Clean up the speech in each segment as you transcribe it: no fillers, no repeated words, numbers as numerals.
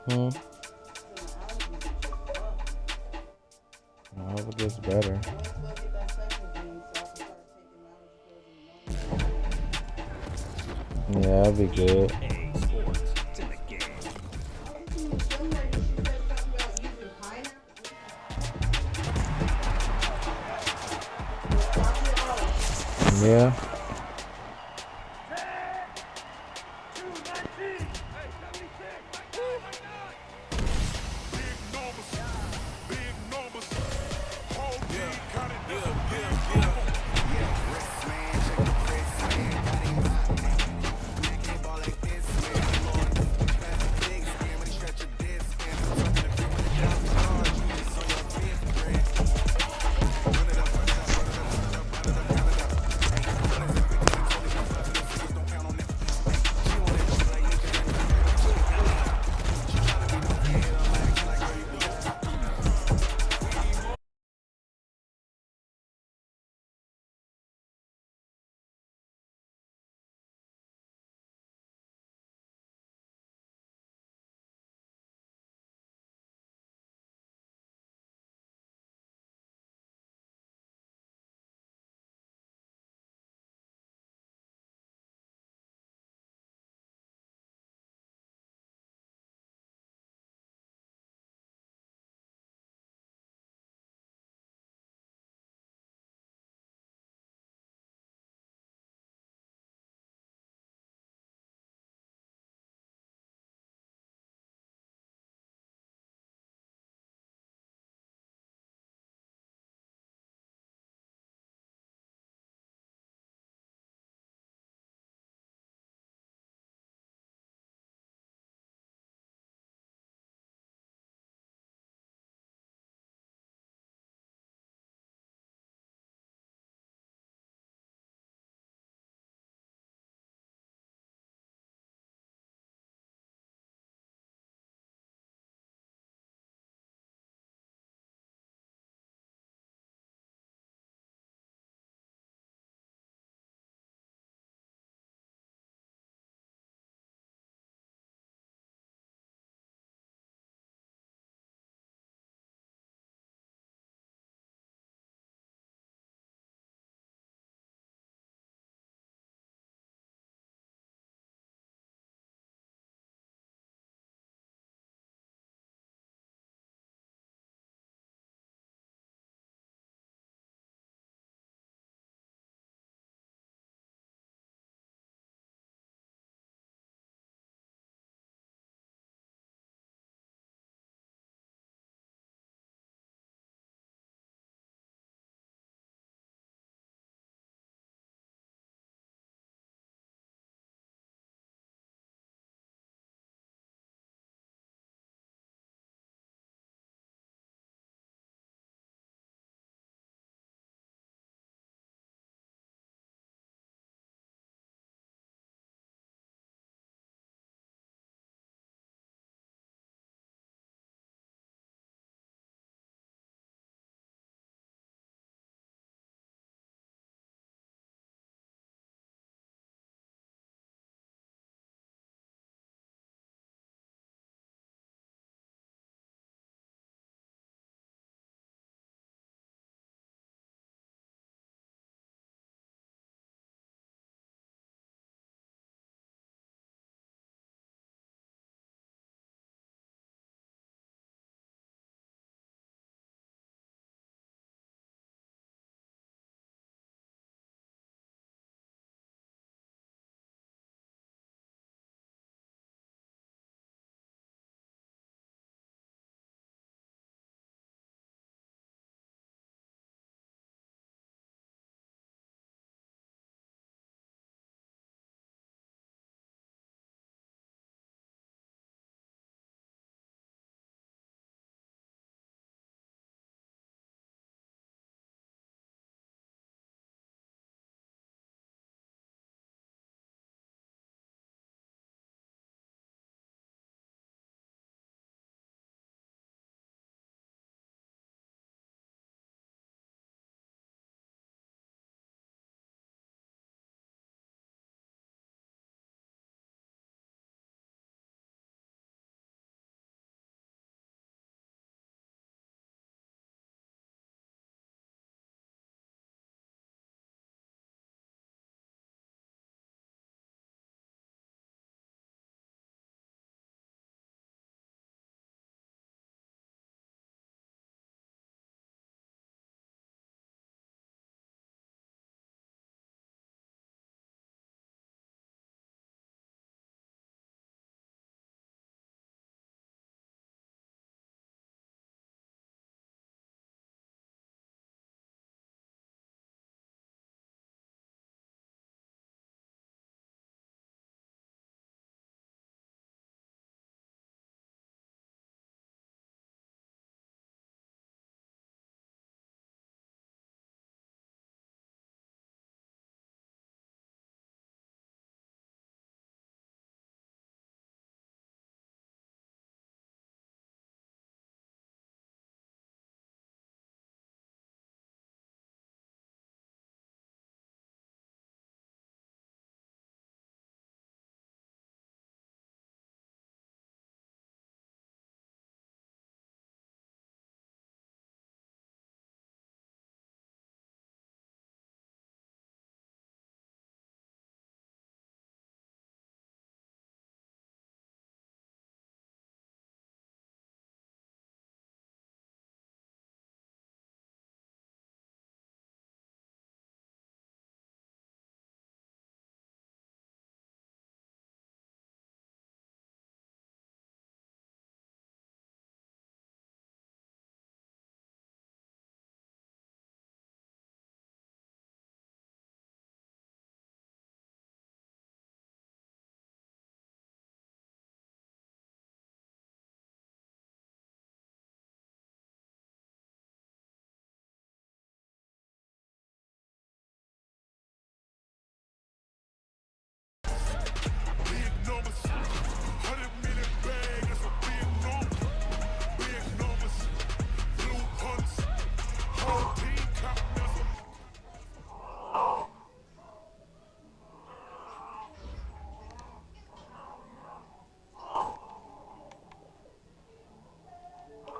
Hmm. I hope it gets better. Yeah, that'd be good. Yeah.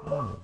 Oh,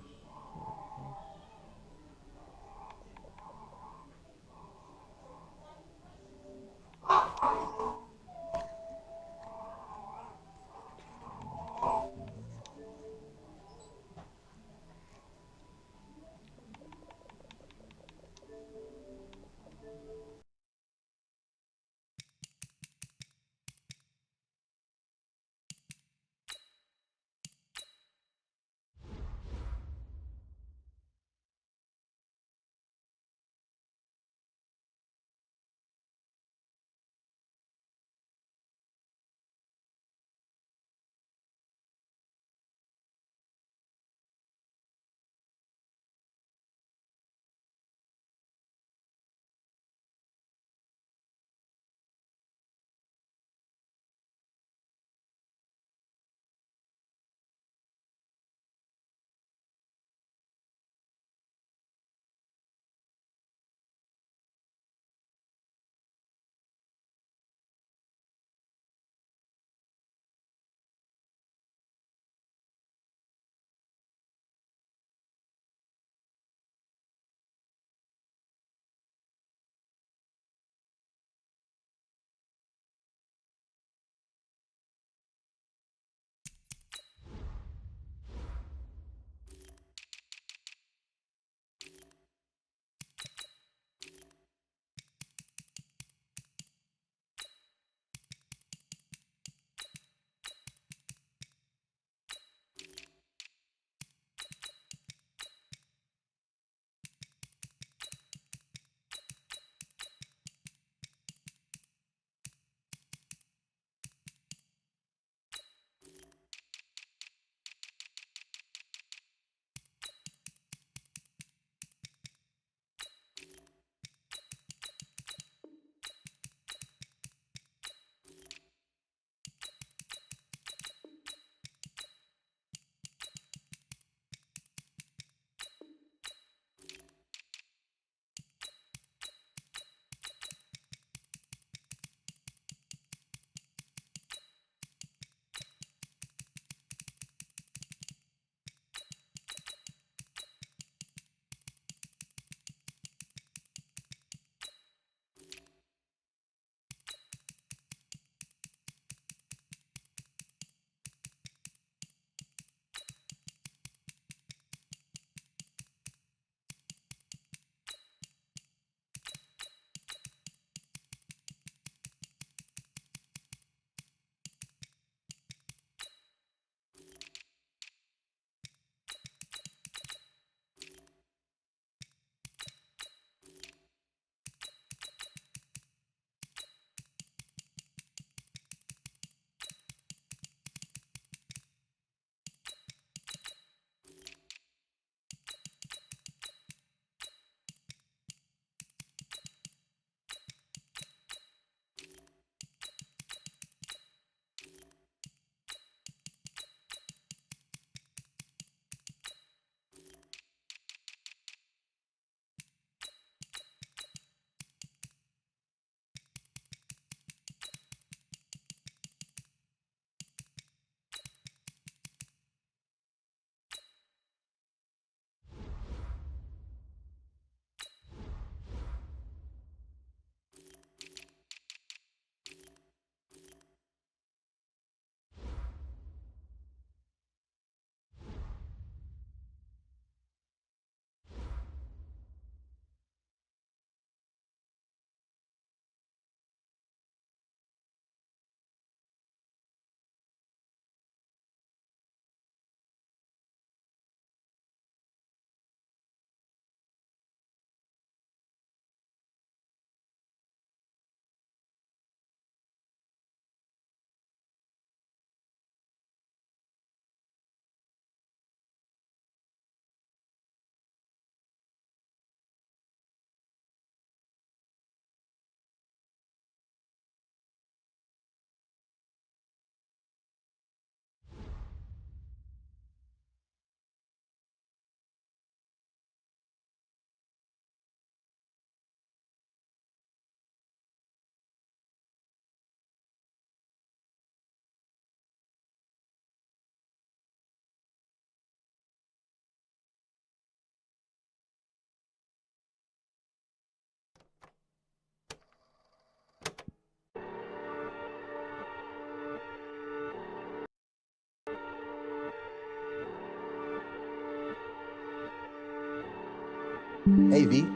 Hey V,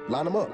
line them up.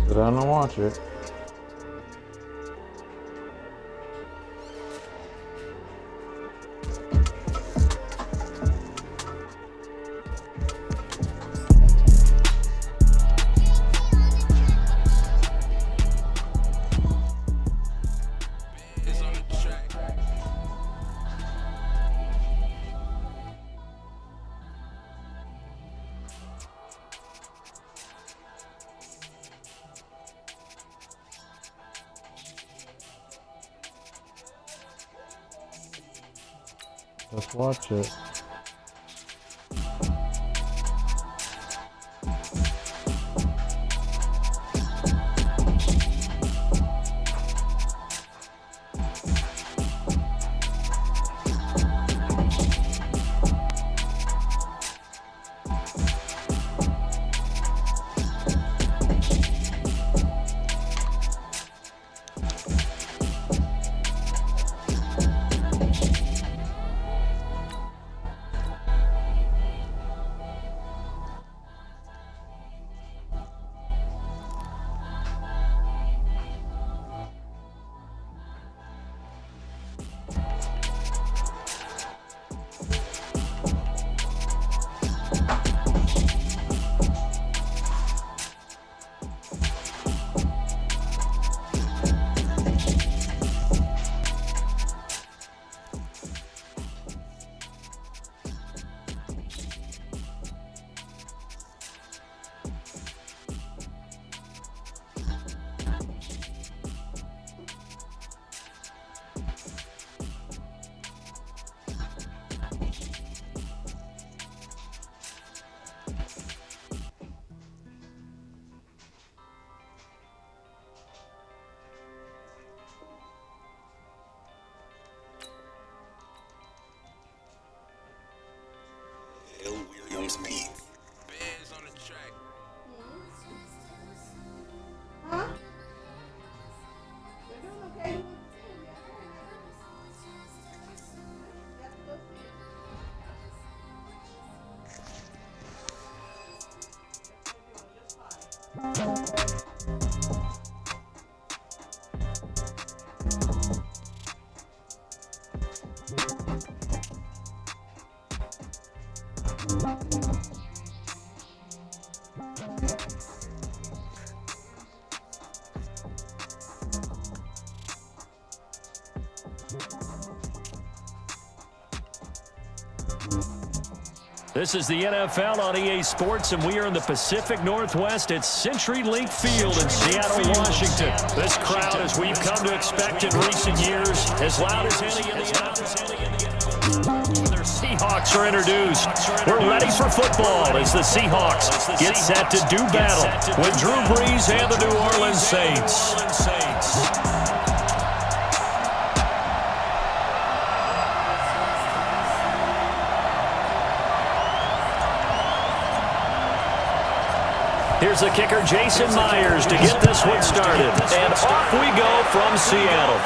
Sit down and watch it. Let's watch it. This is the NFL on EA Sports, and we are in the Pacific Northwest at CenturyLink Field in Seattle, Washington. This crowd, as we've come to expect in recent years, as loud as any in the NFL. When their Seahawks are introduced, we're ready for football as the Seahawks get set to do battle with Drew Brees and the New Orleans Saints. Here's the kicker, Jason Myers, to get this one started. And off we go from Seattle.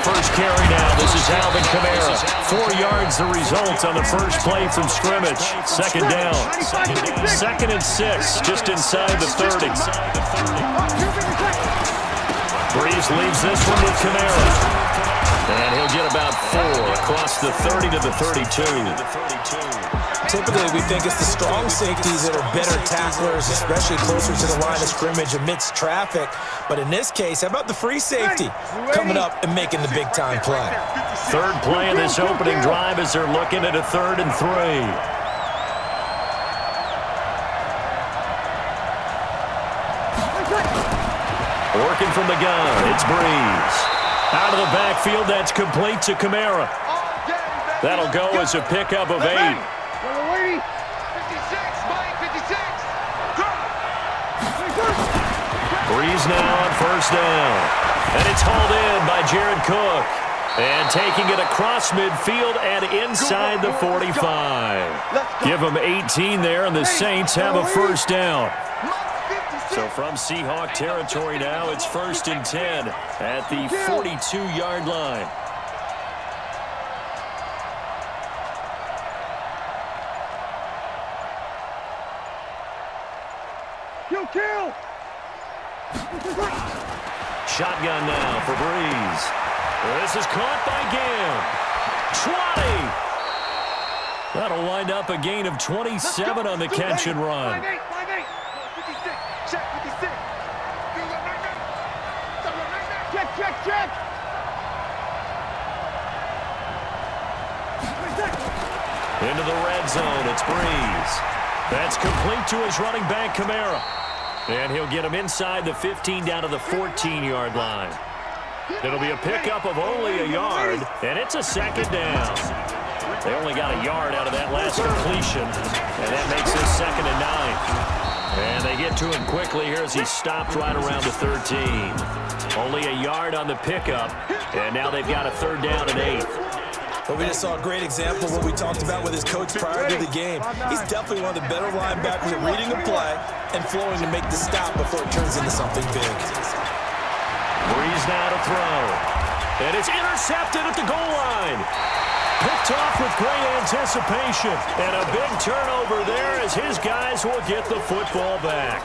First carry now. This is Alvin Kamara. 4 yards the result on the first play from scrimmage. Second down. 2nd and 6, just inside the 30. Brees leaves this one with Kamara. And he'll get about 4 across the 30 to the 32. Typically, we think it's the strong safeties that are better tacklers, especially closer to the line of scrimmage amidst traffic. But in this case, how about the free safety coming up and making the big-time play? Third play of this opening drive as they're looking at a 3rd and 3. Working from the gun, it's Brees. Out of the backfield, that's complete to Kamara. That'll go as a pickup of 8. Brees now on first down. And it's hauled in by Jared Cook. And taking it across midfield and inside the 45. Give them 18 there, and the Saints have a first down. So from Seahawk territory now, it's 1st and 10 at the 42-yard line. Kill! Shotgun now for Brees. This is caught by Gam. 20. That'll wind up a gain of 27 on the catch and run. 5-8. 56. Check 56. Check. Into the red zone, it's Brees. That's complete to his running back, Kamara. And he'll get him inside the 15 down to the 14-yard line. It'll be a pickup of only a yard, and it's a 2nd down. They only got a yard out of that last completion, and that makes this 2nd and 9. And they get to him quickly here as he stopped right around the 13. Only a yard on the pickup, and now they've got a 3rd down and 8. But we just saw a great example of what we talked about with his coach prior to the game. He's definitely one of the better linebackers at reading the play and flowing to make the stop before it turns into something big. Brees now to throw. And it's intercepted at the goal line. Picked off with great anticipation. And a big turnover there as his guys will get the football back.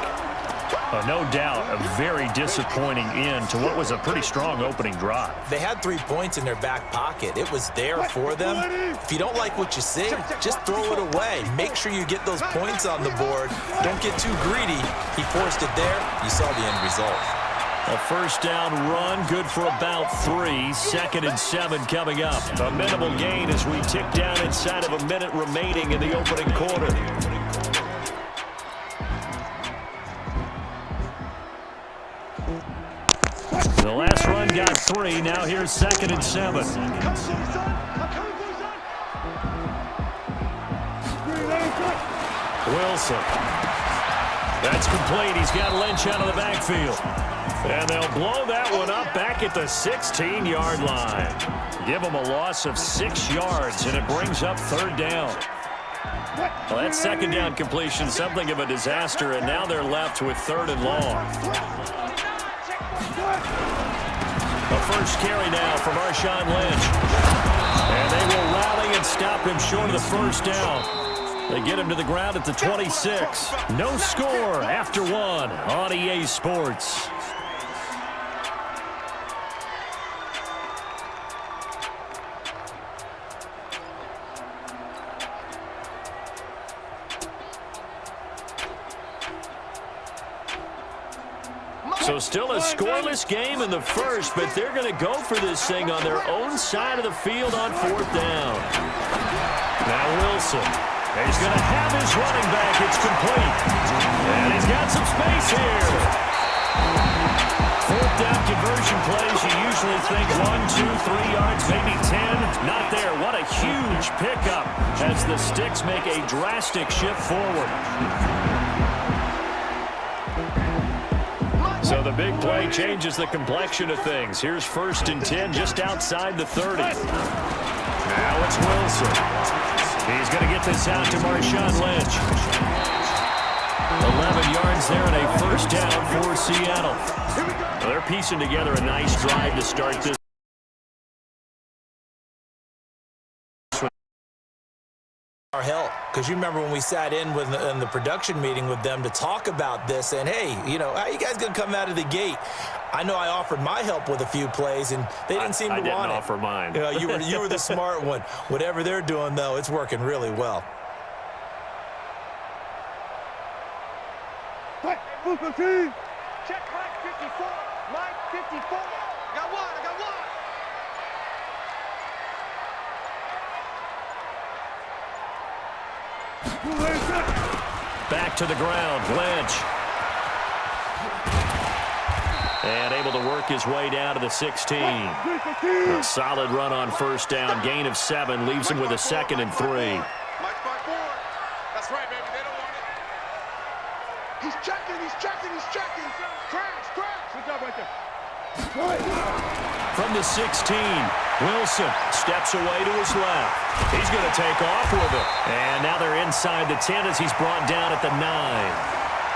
No doubt a very disappointing end to what was a pretty strong opening drive. They had 3 points in their back pocket. It was there for them. If you don't like what you see, just throw it away. Make sure you get those points on the board. Don't get too greedy. He forced it there. You saw the end result. A first down run, good for about 3. 2nd and 7 coming up. A minimal gain as we tick down inside of a minute remaining in the opening quarter. The last run got 3. Now here's 2nd and 7. Wilson. That's complete. He's got Lynch out of the backfield. And they'll blow that one up back at the 16-yard line. Give them a loss of 6 yards, and it brings up 3rd down. Well, that 2nd down completion, something of a disaster, and now they're left with 3rd and long. A first carry now from Marshawn Lynch. And they will rally and stop him short of the first down. They get him to the ground at the 26. No score after 1 on EA Sports. So still a scoreless game in the first, but they're going to go for this thing on their own side of the field on 4th down. Now Wilson. He's going to have his running back. It's complete. And he's got some space here. 4th down conversion plays, you usually think 1, 2, 3 yards, maybe 10. Not there. What a huge pickup as the Sticks make a drastic shift forward. So the big play changes the complexion of things. Here's 1st and 10 just outside the 30. Now it's Wilson. He's going to get this out to Marshawn Lynch. 11 yards there and a 1st down for Seattle. Well, they're piecing together a nice drive to start this. Our help, because you remember when we sat in the production meeting with them to talk about this, and hey, you know, how you guys gonna come out of the gate? I know I offered my help with a few plays, and they didn't seem to want it. I didn't offer mine. You know, you were the smart one. Whatever they're doing, though, it's working really well. Check Mike 54. Mike 54. I got one. Back to the ground, Lynch. And able to work his way down to the 16. A solid run on 1st down, gain of 7, leaves him with a 2nd and 3. Mike's by 4. That's right, baby. They don't want it. He's checking. Crash. Good job right there. From the 16, Wilson steps away to his left. He's going to take off with it. And now they're inside the 10 as he's brought down at the 9.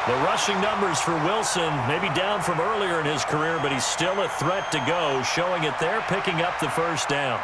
The rushing numbers for Wilson maybe down from earlier in his career, but he's still a threat to go, showing it there, picking up the 1st down.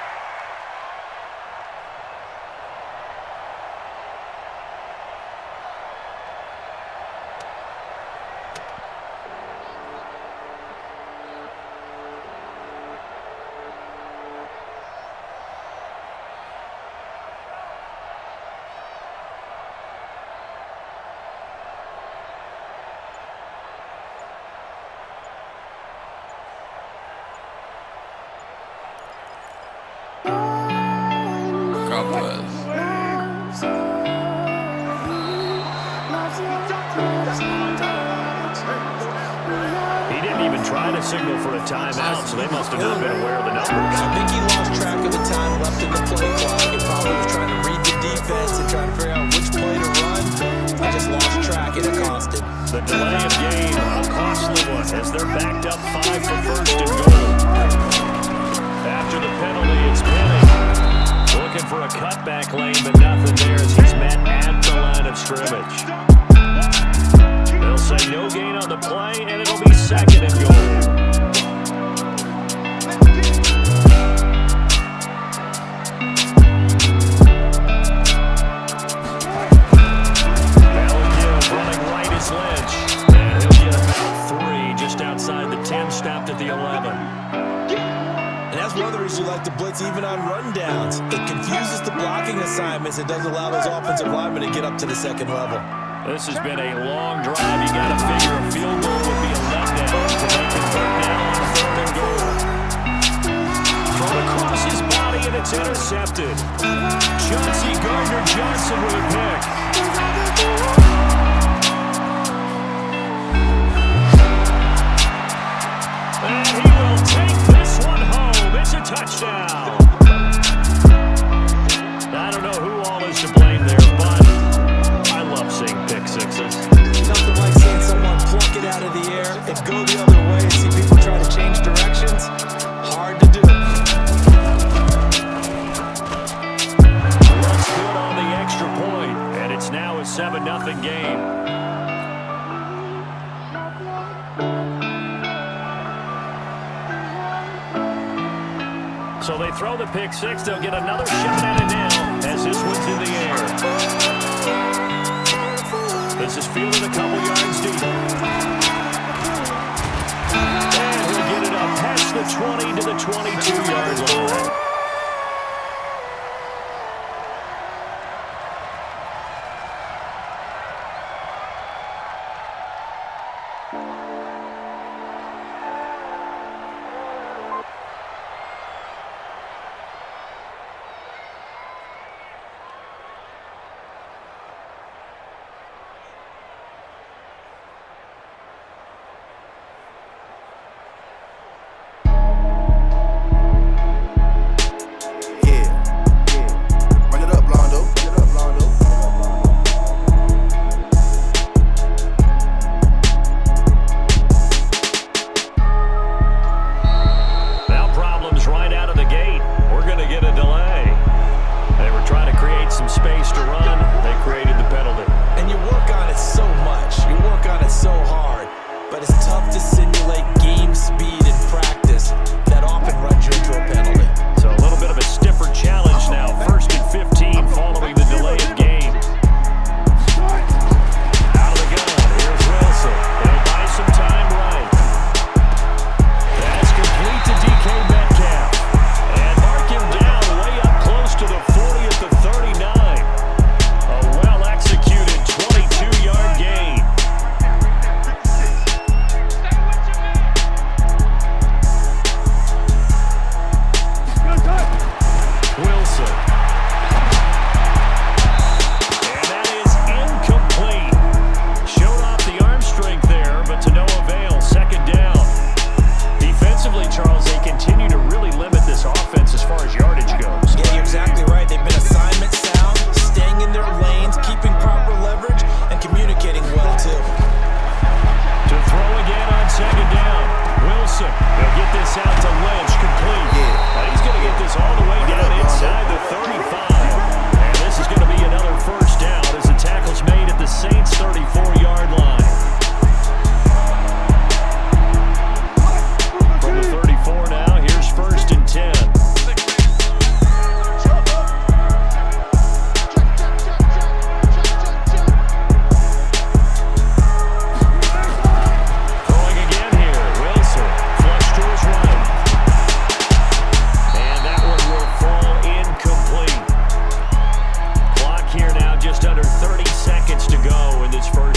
He didn't even try to signal for a timeout, so they must have not been aware of the numbers. I think he lost track of the time left in the play clock and probably was trying to read the defense and trying to figure out which play to run. He just lost track and it cost him. The delay of game, a costly one, as they're backed up 5 for 1st and goal. After the penalty, it's Penning. Looking for a cutback lane, but nothing there as he's met at the line of scrimmage. They'll say no gain on the play, and it'll be 2nd and goal. Running right is Lynch, and he'll get about 3 just outside the 10, stopped at the 11. And that's one of the reasons you like to blitz even on rundowns. It confuses the blocking assignments. It doesn't allow those offensive linemen to get up to the 2nd level. This has been a long drive. You got to figure a field goal would be a letdown. So they convert now on 3rd and goal. Thrown across his body, and it's intercepted. Chauncey Gardner-Johnson with a pick. And he will take this one home. It's a touchdown. I don't know who all is to blame there, but I love seeing pick sixes. Nothing like seeing someone pluck it out of the air and go the other way and see people try to change directions. Hard to do. Looks good on the extra point, and it's now a 7-0 game. So they throw the pick 6. They'll get another shot at it now as this one's in the air. This is fielded a couple yards deep. And he'll get it up past the 20 to the 22-yard line.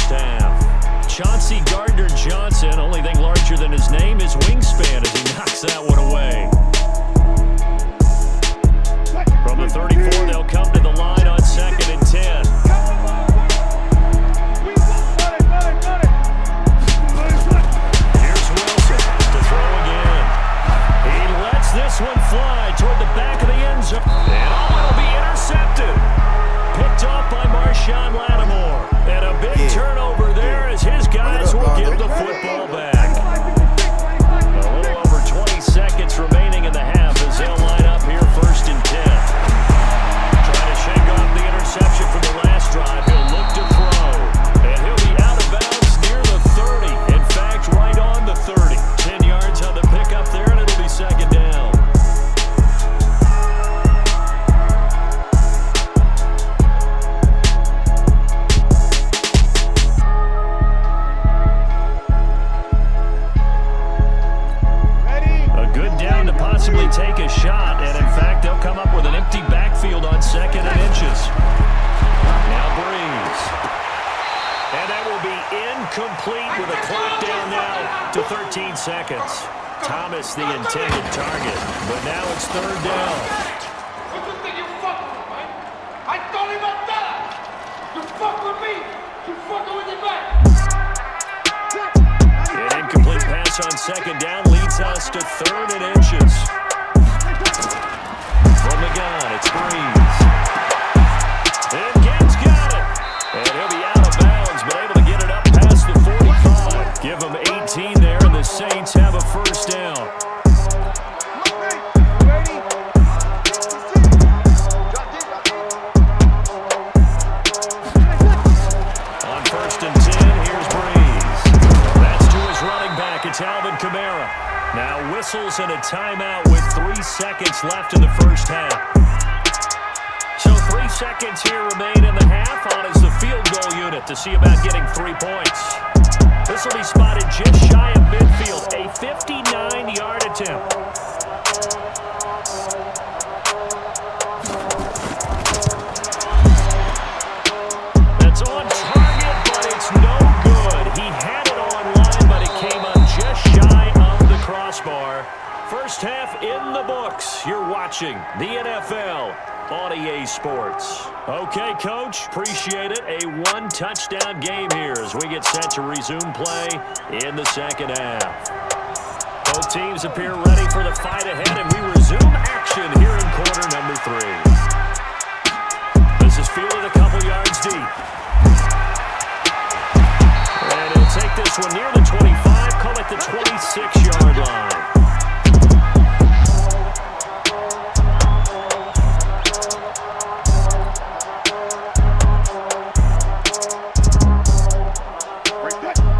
first half. Chauncey Gardner-Johnson, only thing larger than his name is wingspan as he knocks that one away. From the 34, they'll come to the line on 2nd and 10. Here's Wilson to throw again. He lets this one fly toward the back of the end zone. And it'll be intercepted. Picked off by Marshawn Lattimore. And a big turnover there as his guys will give the football back. A little over 20 seconds remaining in the half as they'll line up here 1st and 10. Trying to shake off the interception from the last drive. He'll look to throw. And he'll be out of bounds near the 30. In fact, right on the 30. 10 yards on the pickup there, and it'll be 2nd down. Possibly take a shot, and in fact, they'll come up with an empty backfield on 2nd and inches. Now Breeze. And that will be incomplete with a clock down now to 13 seconds. Thomas the intended target, but now it's 3rd down. What you think you fucking with, man? I told him about that. You fuck with me, you fucking with your back. An incomplete pass on 2nd down leads us to 3rd and inches. From the gun, it's Breeze. And Genn's got it. And he'll be out of bounds, but able to get it up past the 45. Give him 18 there, and the Saints have a 1st down. On 1st and 10, here's Breeze. That's to his running back. It's Alvin Kamara. Now whistles and a timeout with 3 seconds left in the first half. So 3 seconds here remain in the half. On is the field goal unit to see about getting 3 points. This will be spotted just shy of midfield. A 59-yard attempt. That's on target, but it's no good. He had it on line, but it came up just shy of the crossbar. First half in the books. You're watching the NFL on EA Sports. Okay, Coach, appreciate it. A 1-touchdown game here as we get set to resume play in the 2nd half. Both teams appear ready for the fight ahead, and we resume action here in quarter number 3. This is fielded a couple yards deep. And he'll take this one near the 25, call it the 26-yard line.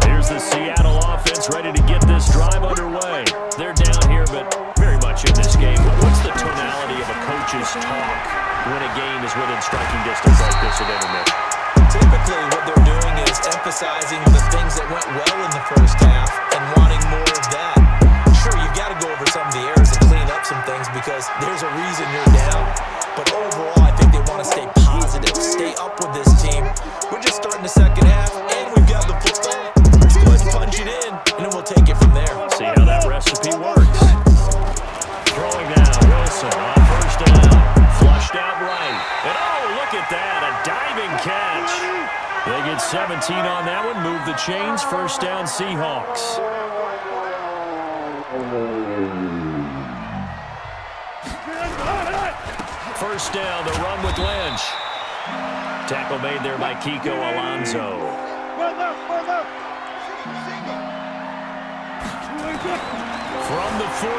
Here's the Seattle offense ready to get this drive underway. They're down here, but very much in this game. What's the tonality of a coach's talk when a game is within striking distance like this at intermission? Typically, what they're doing is emphasizing the things that went well in the first half and wanting more of that. Sure, you've got to go over some of the errors and clean up some things because there's a reason you're down. But overall, I think they want to stay positive, stay up with this team. We're just starting the second half, and we've got the football. Let's go ahead and punch it in, and then we'll take it from there. See how that recipe works. Throwing down, Wilson on 1st down. Flushed out right. And oh, look at that, a diving catch. They get 17 on that one, move the chains, 1st down Seahawks. First down, the run with Lynch. Tackle made there by Kiko Alonso. From the 44,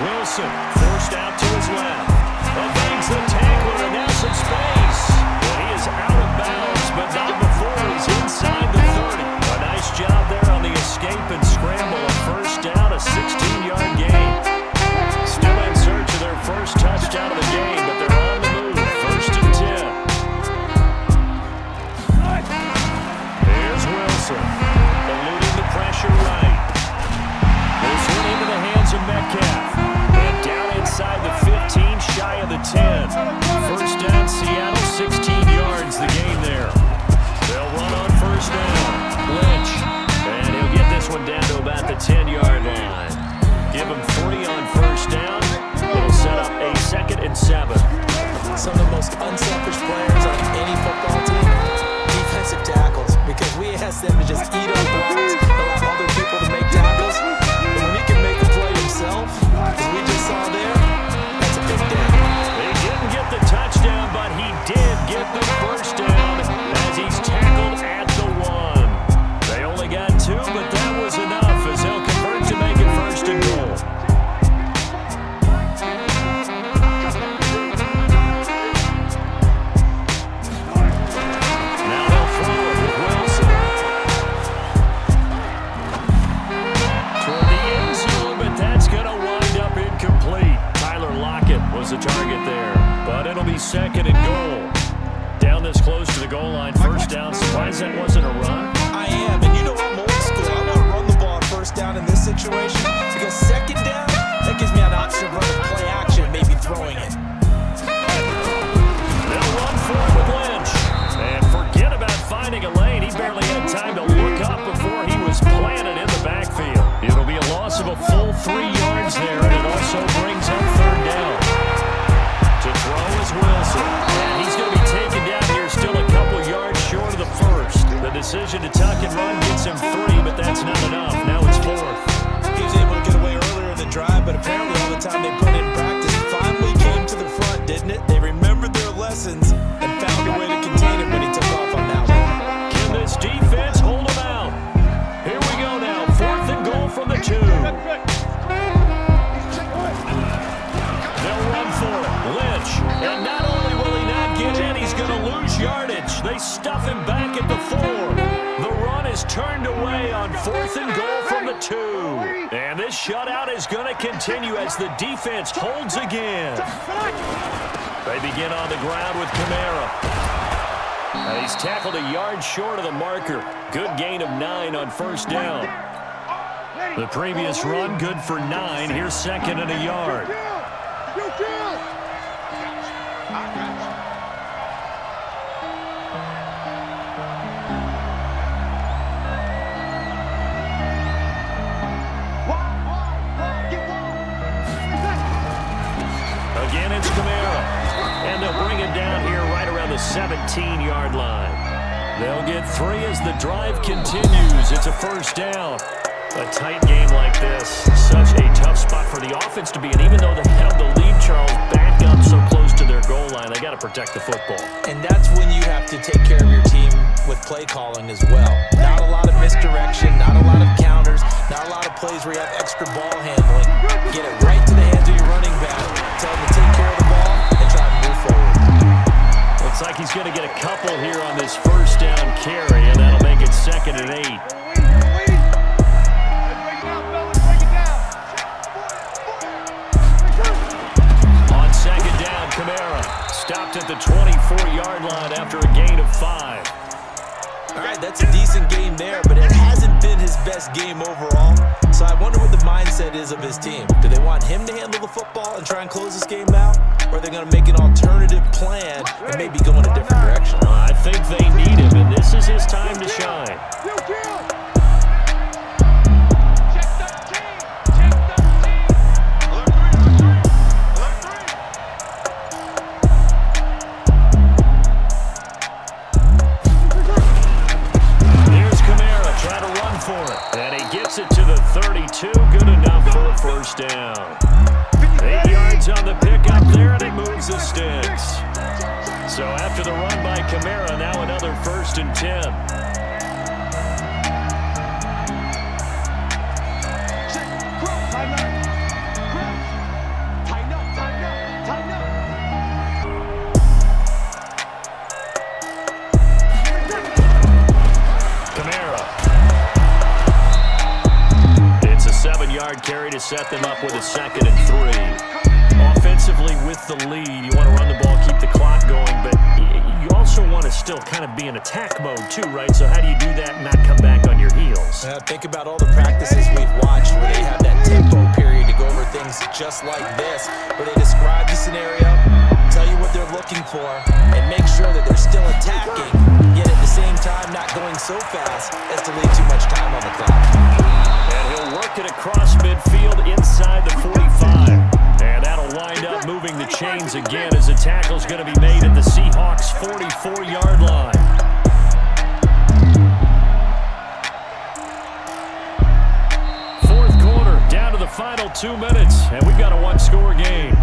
Wilson forced out to his left. Evades the tackler and now some space. And he is out of bounds, but not before he's inside the 30. A nice job there on the escape and scramble. A 1st down, a 16-yard gain. Still in search of their first touchdown of the game, but they're on the move. 1st and 10. Here's Wilson, eluding the pressure right. This one into the hands of Metcalf. And down inside the 15, shy of the 10. 1st down, Seattle. them to just eat up blocks, allow other people to make tackles. But when he can make a play himself, as we just saw there, that's a big day. He didn't get the touchdown, but he did get the first down as he's tackled at the 1. They only got 2, but that was enough as they'll convert to make it 1st and goal. Now they'll throw it with Wilson. Toward the end zone, but that's going to wind up incomplete. Tyler Lockett was the target there, but it'll be 2nd and goal. Down this close to the goal line, 1st down. Surprised that wasn't a run? I am, and you know I'm old school. I want to run the ball on 1st down in this situation because 2nd down, that gives me an option of running play action, maybe throwing it. They'll run for it with Lynch. And forget about finding a lane. He barely had time to look up before he was planted in the backfield. It'll be a loss of a full 3 yards there, and it also brings up 3rd down. To throw is Wilson. And he's going to be taken down here still a couple yards short of the 1st. The decision to tuck and run gets him 3, but that's not enough. Now it's 4th. He was able to get away earlier in the drive, but apparently all the time they put in practice finally came to the front, didn't it? They remembered their lessons and found a way to contain it when he took off on that one. Can this defense hold him out? Here we go now. 4th and goal from the 2. They'll run for it. Lynch. And not only will he not get in, he's going to lose yardage. They stuff him back at the 4. The run is turned away on 4th and goal from the 2. And this shutout is going to continue as the defense holds again. They begin on the ground with Kamara. And he's tackled a yard short of the marker. Good gain of 9 on 1st down. The previous run, good for 9. Here's 2nd and a yard. Again, it's Kamara. And they'll bring it down here right around the 17-yard line. They'll get 3 as the drive continues. It's a 1st down. A tight game like this, such a tough spot for the offense to be in. Even though they have the lead, Charles, back up so close to their goal line, they got to protect the football. And that's when you have to take care of your team with play calling as well. Not a lot of misdirection, not a lot of counters, not a lot of plays where you have extra ball handling. Get it right to the hands of your running back. Tell him to take care of the ball and try to move forward. Looks like he's going to get a couple here on this 1st down carry, and that'll make it 2nd and 8. Kamara stopped at the 24-yard line after a gain of 5. All right, that's a decent game there, but it hasn't been his best game overall. So I wonder what the mindset is of his team. Do they want him to handle the football and try and close this game out? Or are they going to make an alternative plan and maybe go in a different direction? I think they need him, and this is his time to shine. And he gets it to the 32. Good enough for a 1st down. 8 yards on the pickup there, and it moves the sticks. So after the run by Kamara, now another 1st and 10. It's a 7-yard carry to set them up with a 2nd and 3. Offensively with the lead, you want to run the ball, keep the clock going, but you also want to still kind of be in attack mode too, right? So how do you do that and not come back on your heels? Think about all the practices we've watched where they have that tempo period to go over things just like this, where they describe the scenario, tell you what they're looking for, and make sure that they're still attacking, yet at the same time not going so fast as to leave too much time on the clock. And he'll work it across midfield inside the 45. And that'll wind up moving the chains again as the tackle's going to be made at the Seahawks' 44-yard line. about 2 minutes, and we've got a one-score game.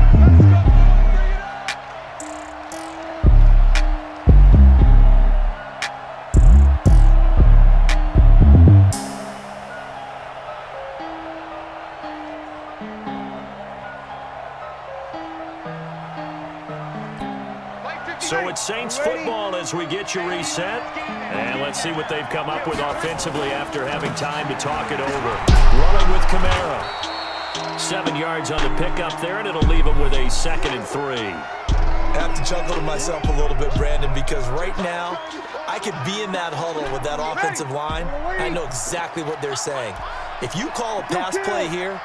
So it's Saints football as we get you reset. And let's see what they've come up with offensively after having time to talk it over. Running with Kamara. 7 yards on the pickup there, and it'll leave him with a 2nd and 3. I have to chuckle to myself a little bit, Brandon, because right now I could be in that huddle with that offensive line. I know exactly what they're saying. If you call a pass play here,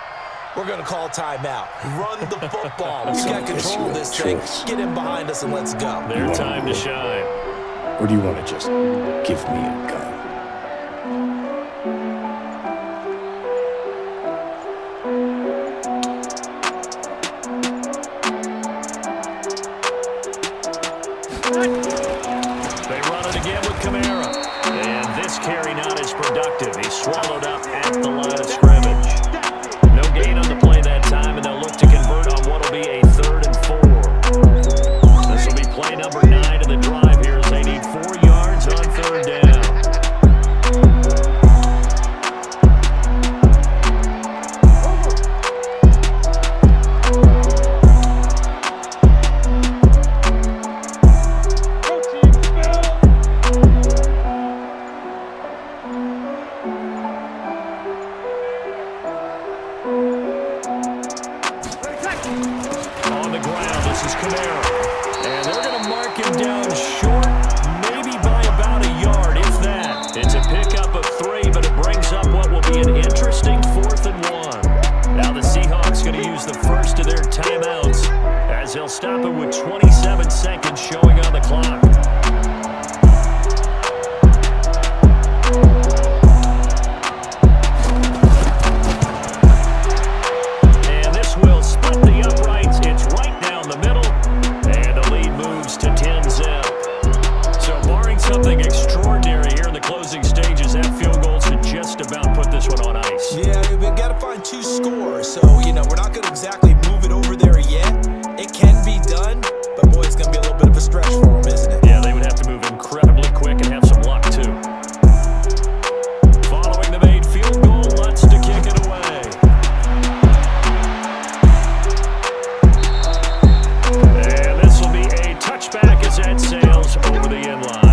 we're going to call timeout. Run the football. We've got control of this thing. Get in behind us and let's go. Their time to shine. Or do you want to just give me a gun? They run it again with Kamara. And this carry not as productive. He's swallowed up at the line of scrimmage. No gain on the play that time, and they'll look to convert on what will be a 3rd and 4. This will be play number 9 of the drive here as they need 4 yards on 3rd down. On the ground, this is Kamara. And they're going to mark him down short, maybe by about a yard, if that. It's a pickup of 3, but it brings up what will be an interesting 4th and 1. Now the Seahawks going to use the first of their timeouts as they'll stop it with 27 seconds showing on the clock. Something extraordinary here in the closing stages. That field goal should just about put this one on ice. Yeah, we've got to find 2 scores. So, we're not going to exactly move it over there yet. It can be done, but boy, it's going to be a little bit of a stretch for them, isn't it? Yeah, they would have to move incredibly quick and have some luck, too. Following the made field goal, Lutz to kick it away. And this will be a touchback as that sails over the end line.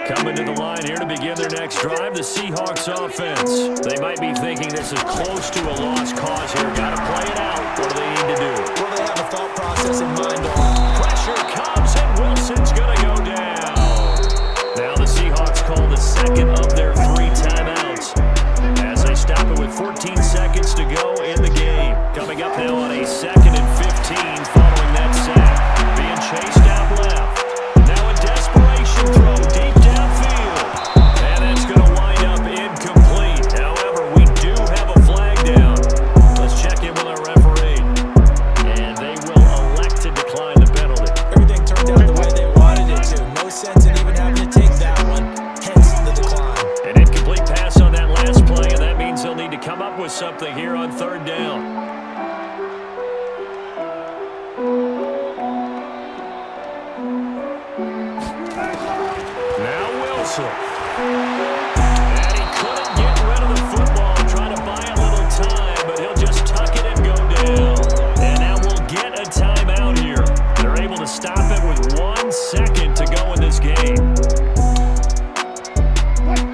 Coming to the line here to begin their next drive, the Seahawks offense. They might be thinking this is close to a lost cause here. Got to play it out. What do they need to do? Well, they have a thought process in mind. Pressure comes, and Wilson's going to go down. Now the Seahawks call the 2nd of their 3 timeouts as they stop it with 14 seconds to go in the game. Coming up now on a 2nd and 15 following that sack. Being chased out left. Now a desperation throw deep downfield. And it's going to wind up incomplete. However, we do have a flag down. Let's check in with our referee. And they will elect to decline the penalty. Everything turned out the way they wanted it to. No sense in even having to take that one. Hence the decline. An incomplete pass on that last play, and that means they'll need to come up with something here on 3rd down. Now Wilson. And he couldn't get rid of the football, trying to buy a little time, but he'll just tuck it and go down. And now we'll get a timeout here. They're able to stop it with 1 second to go in this game.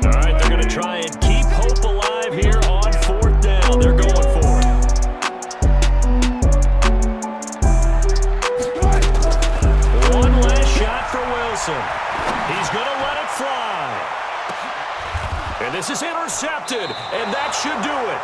All right, they're going to try and keep hope alive here on 4th down. They're going for it. One last shot for Wilson. He's going to let it fly. And this is intercepted, and that should do it.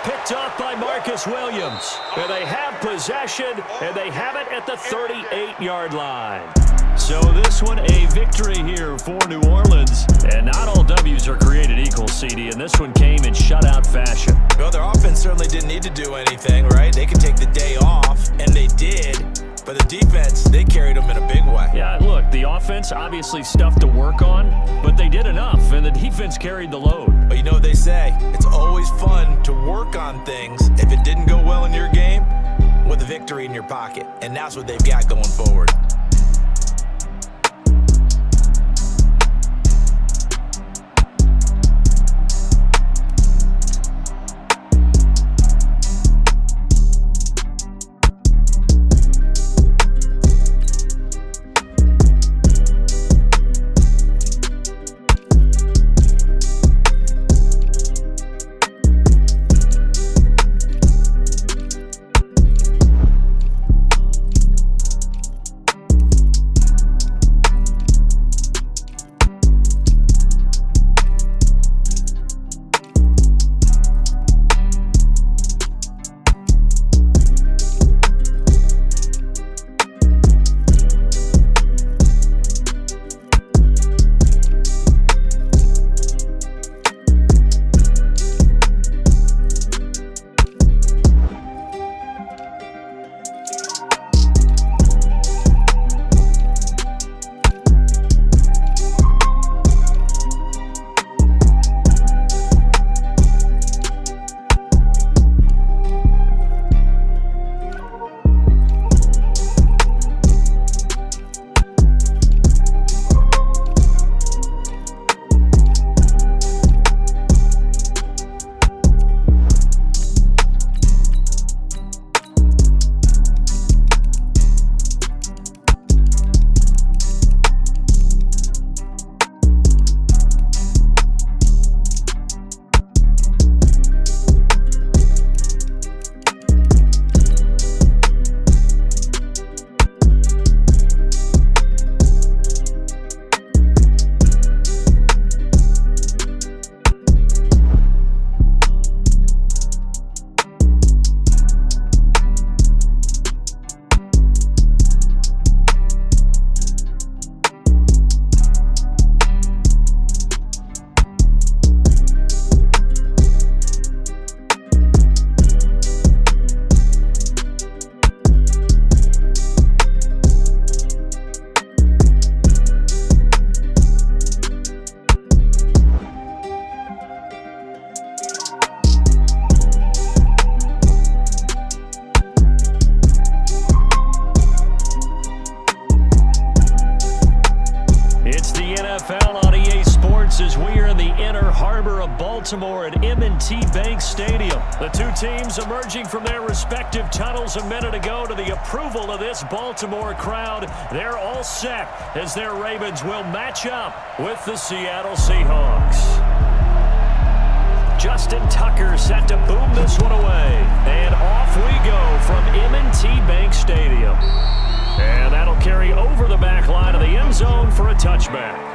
Picked off by Marcus Williams. And they have possession, and they have it at the 38-yard line. So this one a victory here for New Orleans. And not all W's are created equal, CD, and this one came in shutout fashion. Well, their offense certainly didn't need to do anything, right? They could take the day off, and they did. But the defense, they carried them in a big way. Yeah, look, the offense obviously stuff to work on, but they did enough, and the defense carried the load. But you know what they say, it's always fun to work on things if it didn't go well in your game with a victory in your pocket, and that's what they've got going forward. Baltimore at M&T Bank Stadium. The two teams emerging from their respective tunnels a minute ago to the approval of this Baltimore crowd. They're all set as their Ravens will match up with the Seattle Seahawks. Justin Tucker set to boom this one away. And off we go from M&T Bank Stadium. And that'll carry over the back line of the end zone for a touchback.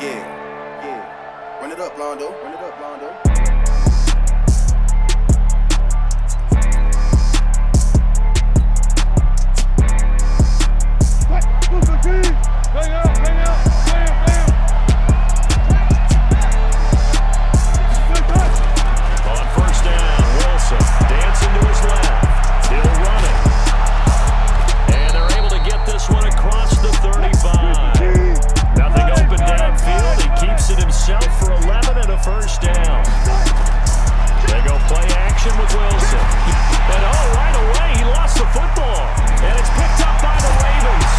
Yeah. Run it up, Londo. Run it up, Londo. Hang out, hang out, bam, bam. On first down, Wilson dancing to his left. He'll run it. And they're able to get this one across the 35. Nothing open downfield. He keeps it himself for 11 and a first down. They go play action with Wilson. And right away, he lost the football. And it's picked up by the Ravens.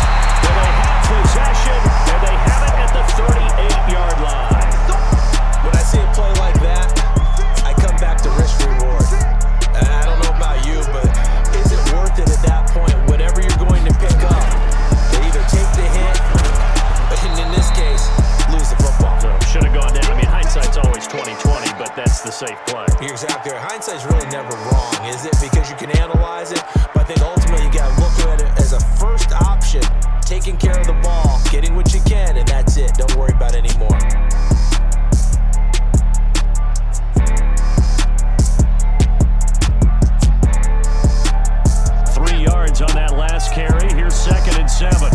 And they have possession, and they have it at the 38-yard line. When I see a play like that, I come back to risk reward. And I don't know about you, but is it worth it at that point? Whatever you're going to pick up, they either take the hit, and in this case, lose the football. So should have gone down. I mean, hindsight's always 20/20, but that's the safe play. You're exactly right. Hindsight's really never wrong, is it? Because you can analyze it, but I think ultimately you got to look at it as a first option, taking care of the ball, getting what you can, and that's it. Don't worry about it anymore. On that last carry. Here's 2nd and 7.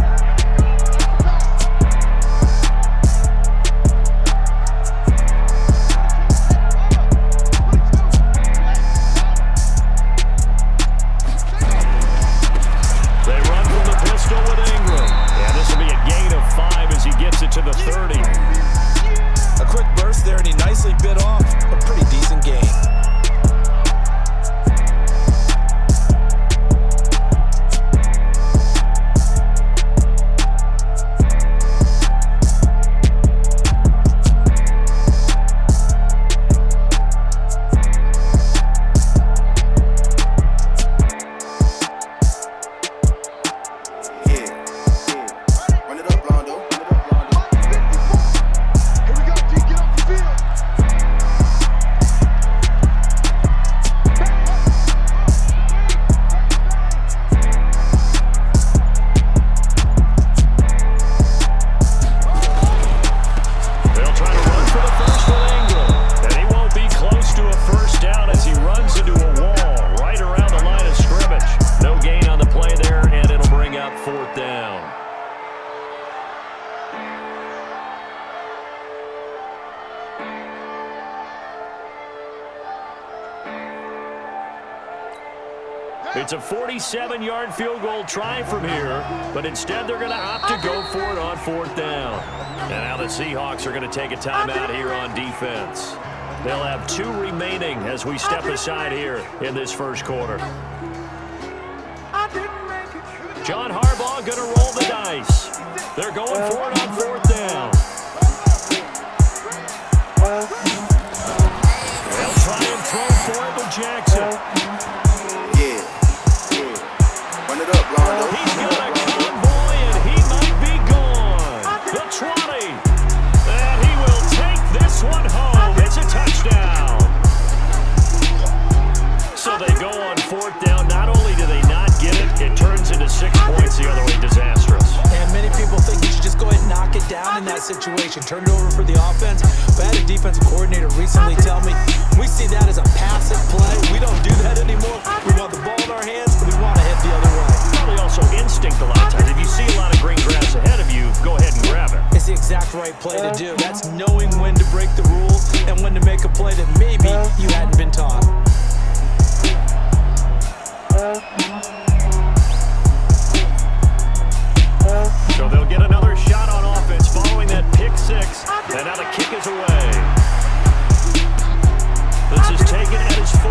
It's a 47-yard field goal try from here, but instead they're going to opt to go for it on 4th down. And now the Seahawks are going to take a timeout here on defense. They'll have 2 remaining as we step aside here in this first quarter. John Harbaugh going to roll the dice. They're going for it on 4th down. They'll try and throw for it with Jackson. Yeah. Run it up, Rondo. He's got a convoy, and he might be gone. The 20. And he will take this one home. It's a touchdown. So they go on 4th down. Not only do they not get it, it turns into 6 points the other way. Disastrous. And many people think you should just go ahead and knock it down in that situation. Turn it over for the offense. But I had a defensive coordinator recently tell me, we see that as a passive play. We don't do that anymore. We want the ball in our hands, and we want to head the other way. Probably also instinct a lot of times. If you see a lot of green grass ahead of you, go ahead and grab it. It's the exact right play to do. That's knowing when to break the rules and when to make a play that maybe you hadn't been taught. So they'll get another shot on offense following that pick 6. And now the kick is away. This is taken at his 4.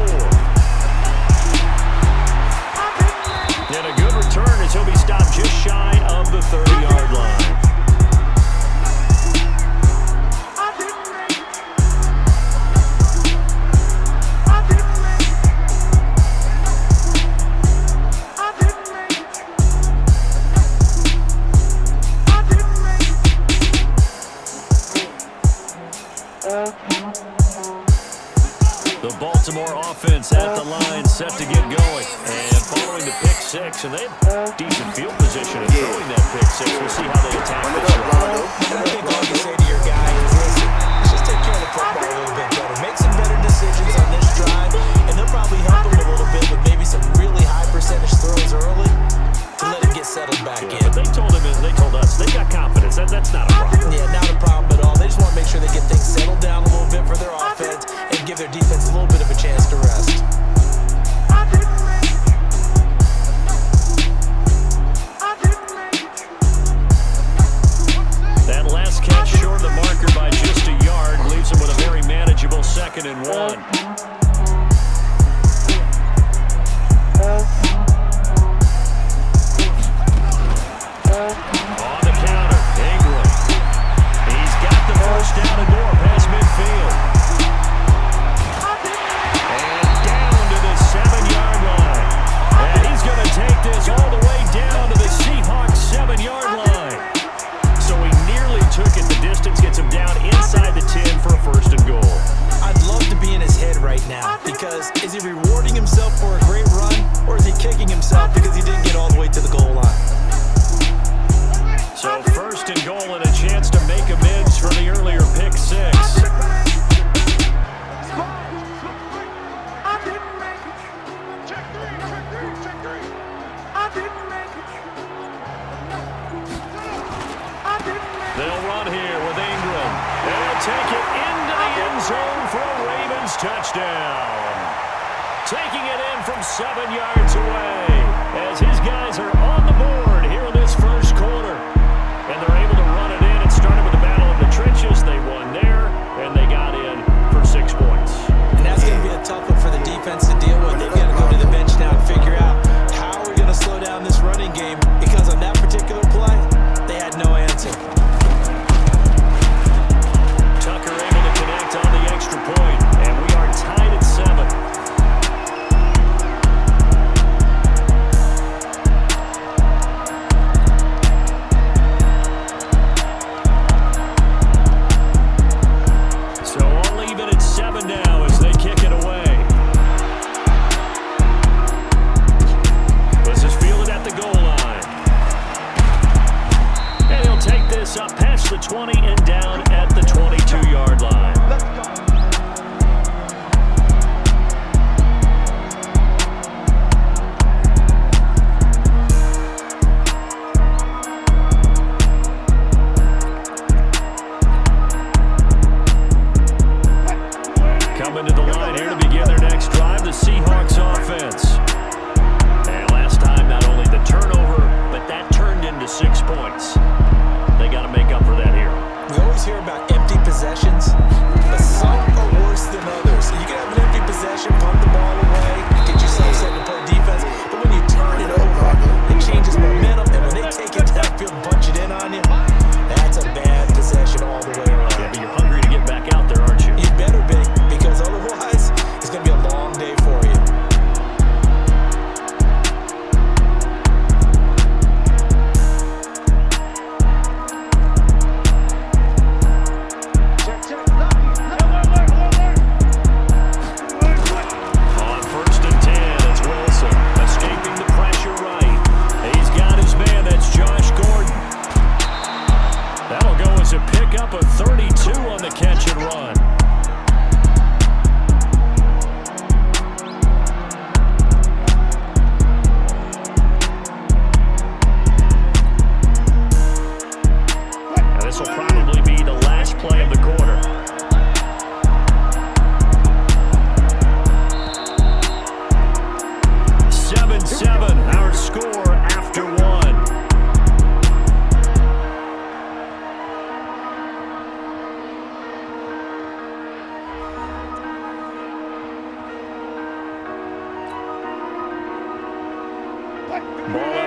And a good return as he'll be stopped just shy of the 30-yard line. The Baltimore offense at the line set to get going. And following the pick 6, and they have decent field position in throwing that pick 6. We'll see how they attack this one. And I think all you say to your guy is, listen, let's just take care of the football a little bit better. Make some better decisions on this drive, and they'll probably help him a little bit with maybe some really high percentage throws early to let him get settled back in. But they told us, they got confidence. That's not a problem. Yeah, not a problem at all. They just want to make sure they get things settled down a little bit for their offense and give their defense a little bit of a chance to rest. That last catch short of the marker by just a yard leaves him with a very manageable 2nd and 1. On the counter, Ingram. He's got the first down and more past midfield. And down to the 7-yard line. And he's going to take this all the way down to the Seahawks 7-yard line. So he nearly took it the distance, gets him down inside the 10 for a 1st and goal. I'd love to be in his head right now, because is he rewarding himself for a great run, or is he kicking himself because he didn't get all the way to the goal line? So 1st and goal and a chance to make amends for the earlier pick 6. They'll run here with Ingram. They'll take it into the end zone for a Ravens touchdown. Taking it in from 7 yards away as his guys are on the board here in this first quarter. And they're able to run it in. It started with the battle of the trenches. They won there, and they got in for 6 points. And that's going to be a tough one for the defense to deal with. They've got to go to the bench now and figure out how are we going to slow down this running game, because on that particular play, they had no answer. Tucker able to connect on the extra point, and we are tied at 7.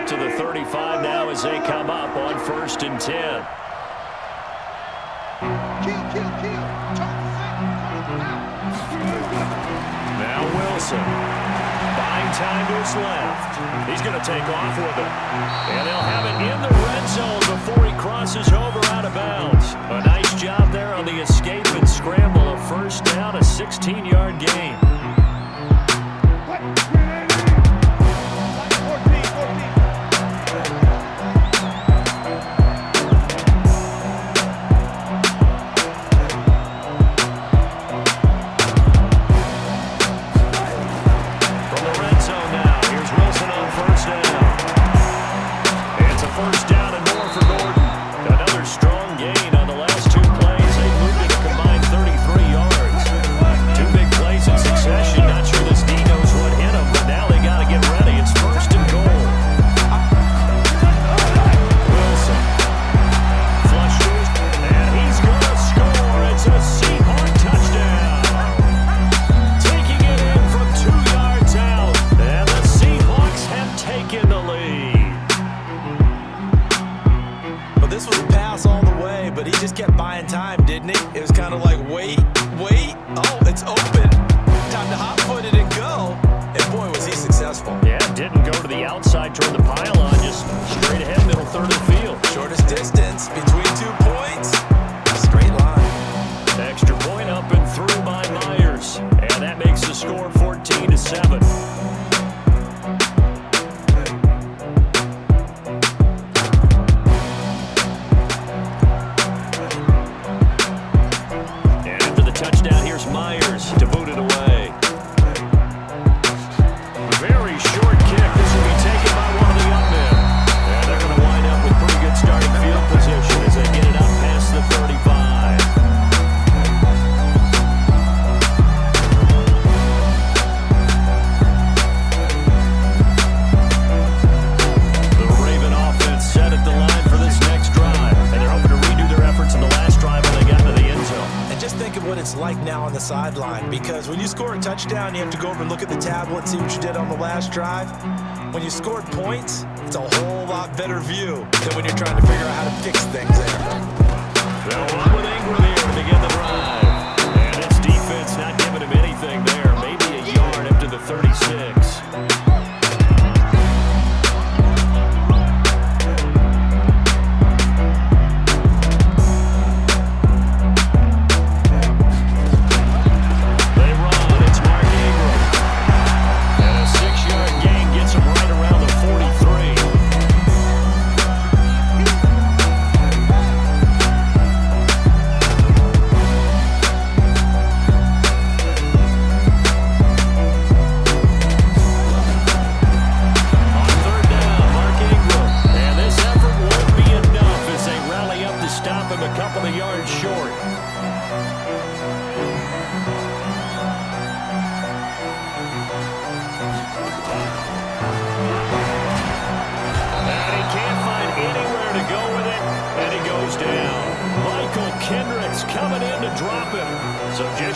to the 35 now as they come up on 1st and 10. Kill. Now Wilson. Buying time to his left. He's going to take off with it. And they'll have it in the red zone before he crosses over out of bounds. A nice job there on the escape and scramble. A first down, a 16-yard gain. First down and more for Gordon. Another strong gain on the last 2 plays. They moved it a combined 33 yards. 2 big plays in succession. Not sure this D knows what hit him, but now they got to get ready. It's 1st and goal. Wilson. Flush to his, and he's going to score. It's a Seahawk touchdown. Taking it in from 2 yards out. And the Seahawks have taken the lead. This was a pass all the way, but he just kept buying time, didn't he? It was kind of like, wait. Oh, it's open. Time to hot-foot it and go. And boy, was he successful. Yeah, didn't go to the outside toward the pylon, just straight ahead, middle third of the field. Shortest distance between 2 points. Straight line. Extra point up and through by Myers. And that makes the score 14-7. Touchdown, here's Myers to boot it away. Very short kick. This will be taken by one of the young men. And they're going to wind up with pretty good starting field position as they get it up past the 35. The Raven offense set at the line for this next drive. And they're hoping to redo their efforts in the last drive when they got to the end zone. Just think of what it's like now on the sideline, because when you score a touchdown, you have to go over and look at the tablet, see what you did on the last drive. When you scored points, it's a whole lot better view than when you're trying to figure out how to fix things there. They'll run with Ingram here to begin the drive. And it's defense not giving him anything there. Maybe a yard up to the 36.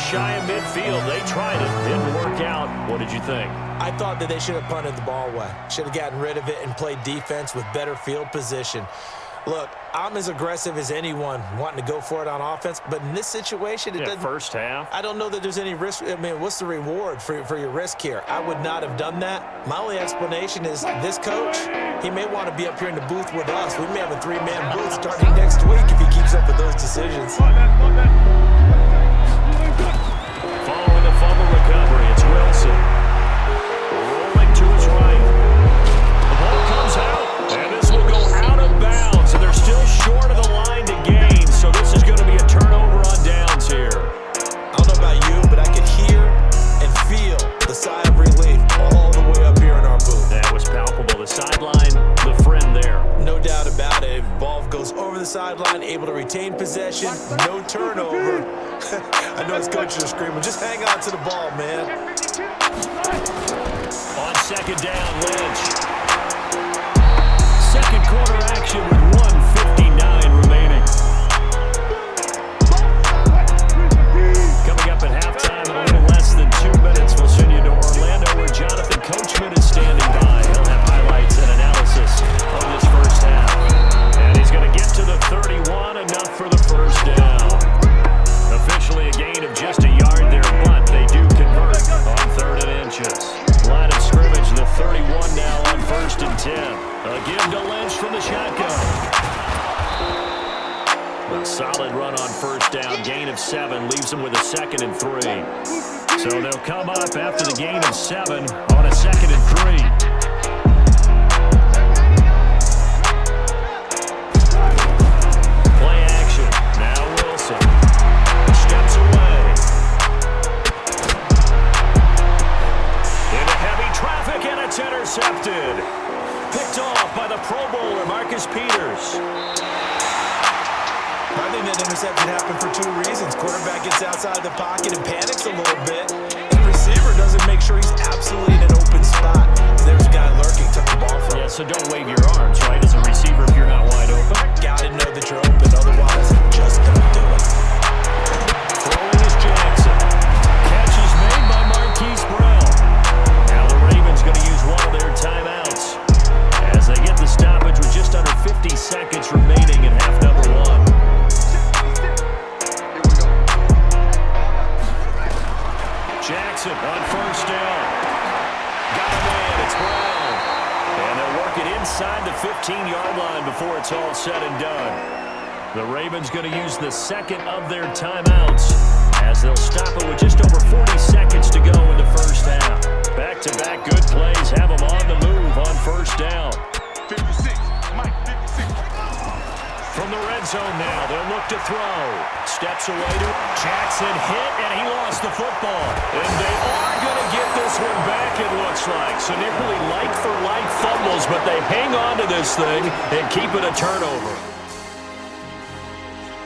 Shy of midfield. They tried it. Didn't work out. What did you think? I thought that they should have punted the ball away. Should have gotten rid of it and played defense with better field position. Look, I'm as aggressive as anyone wanting to go for it on offense, but in this situation, it doesn't. First half. I don't know that there's any risk. I mean, what's the reward for your risk here? I would not have done that. My only explanation is this coach, he may want to be up here in the booth with us. We may have a 3-man booth starting next week if he keeps up with those decisions. Following the fumble recovery, it's Wilson. Rolling to his right. The ball comes out, and this will go out of bounds. And they're still short of the line to gain, so this is going to be a turnover on downs here. I don't know about you, but I could hear and feel the sigh of relief all the way up here in our booth. That was palpable. The sideline, the friend there. No doubt about it. Ball goes over the sideline, able to retain possession, no turnover. I know his coaches are screaming, just hang on to the ball, man. On second down, Lynch. Second quarter action with 1:59 remaining. Coming up at halftime in a little less than 2 minutes, we'll send you to Orlando where Jonathan Coachman is standing by. He'll have highlights and analysis leaves them with a 2nd and 3. So they'll come up after the gain of 7 on a 2nd and 3. Play action. Now Wilson steps away. Into heavy traffic, and it's intercepted. Picked off by the Pro Bowler, Marcus Peters. I think that interception happened for 2 reasons. Quarterback gets outside the pocket and panics a little bit. And the receiver doesn't make sure he's absolutely in an open spot. There's a guy lurking, took the ball from him. Yeah, so don't wave your arms, right, as a receiver if you're not wide open. Gotta know that you're open, otherwise just don't do it. Throwing is Jackson. Catch is made by Marquise Brown. Now the Ravens going to use one of their timeouts as they get the stoppage with just under 50 seconds remaining in half number 1. Jackson on 1st down. Got a man, it's Brown. And they'll work it inside the 15-yard line before it's all said and done. The Ravens going to use the 2nd of their timeouts as they'll stop it with just over 40 seconds to go in the 1st half. Back-to-back good plays have them on the move on 1st down. 56, Mike, 56. From the red zone now, they'll look to throw. Steps away to Jackson, hit, and he lost the football. And they are going to get this one back, it looks like. So nearly like-for-like fumbles, but they hang on to this thing and keep it a turnover.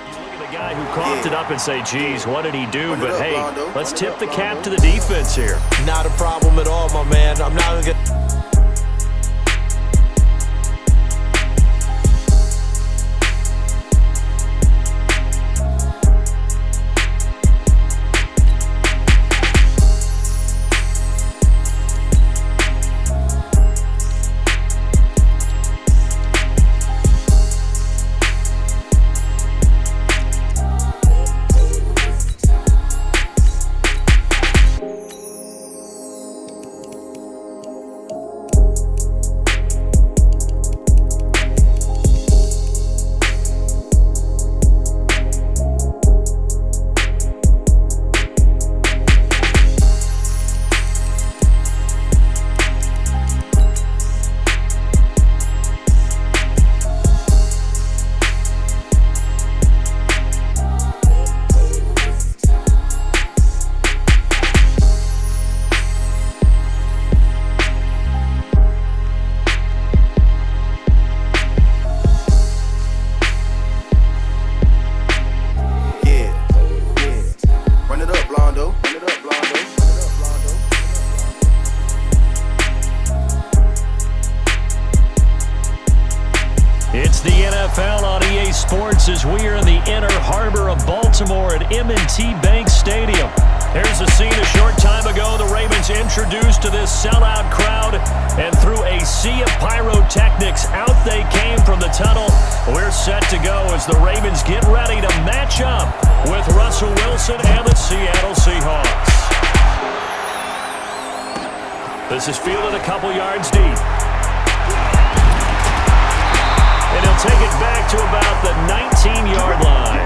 You look at the guy who coughed it up and say, geez, what did he do? But hey, let's tip the cap to the defense here. Not a problem at all, my man. I'm not going to... As we are in the inner harbor of Baltimore at M&T Bank Stadium. Here's a scene a short time ago. The Ravens introduced to this sellout crowd, and through a sea of pyrotechnics, out they came from the tunnel. We're set to go as the Ravens get ready to match up with Russell Wilson and the Seattle Seahawks. This is fielded a couple yards deep. And he'll take it back to about the 19-yard line.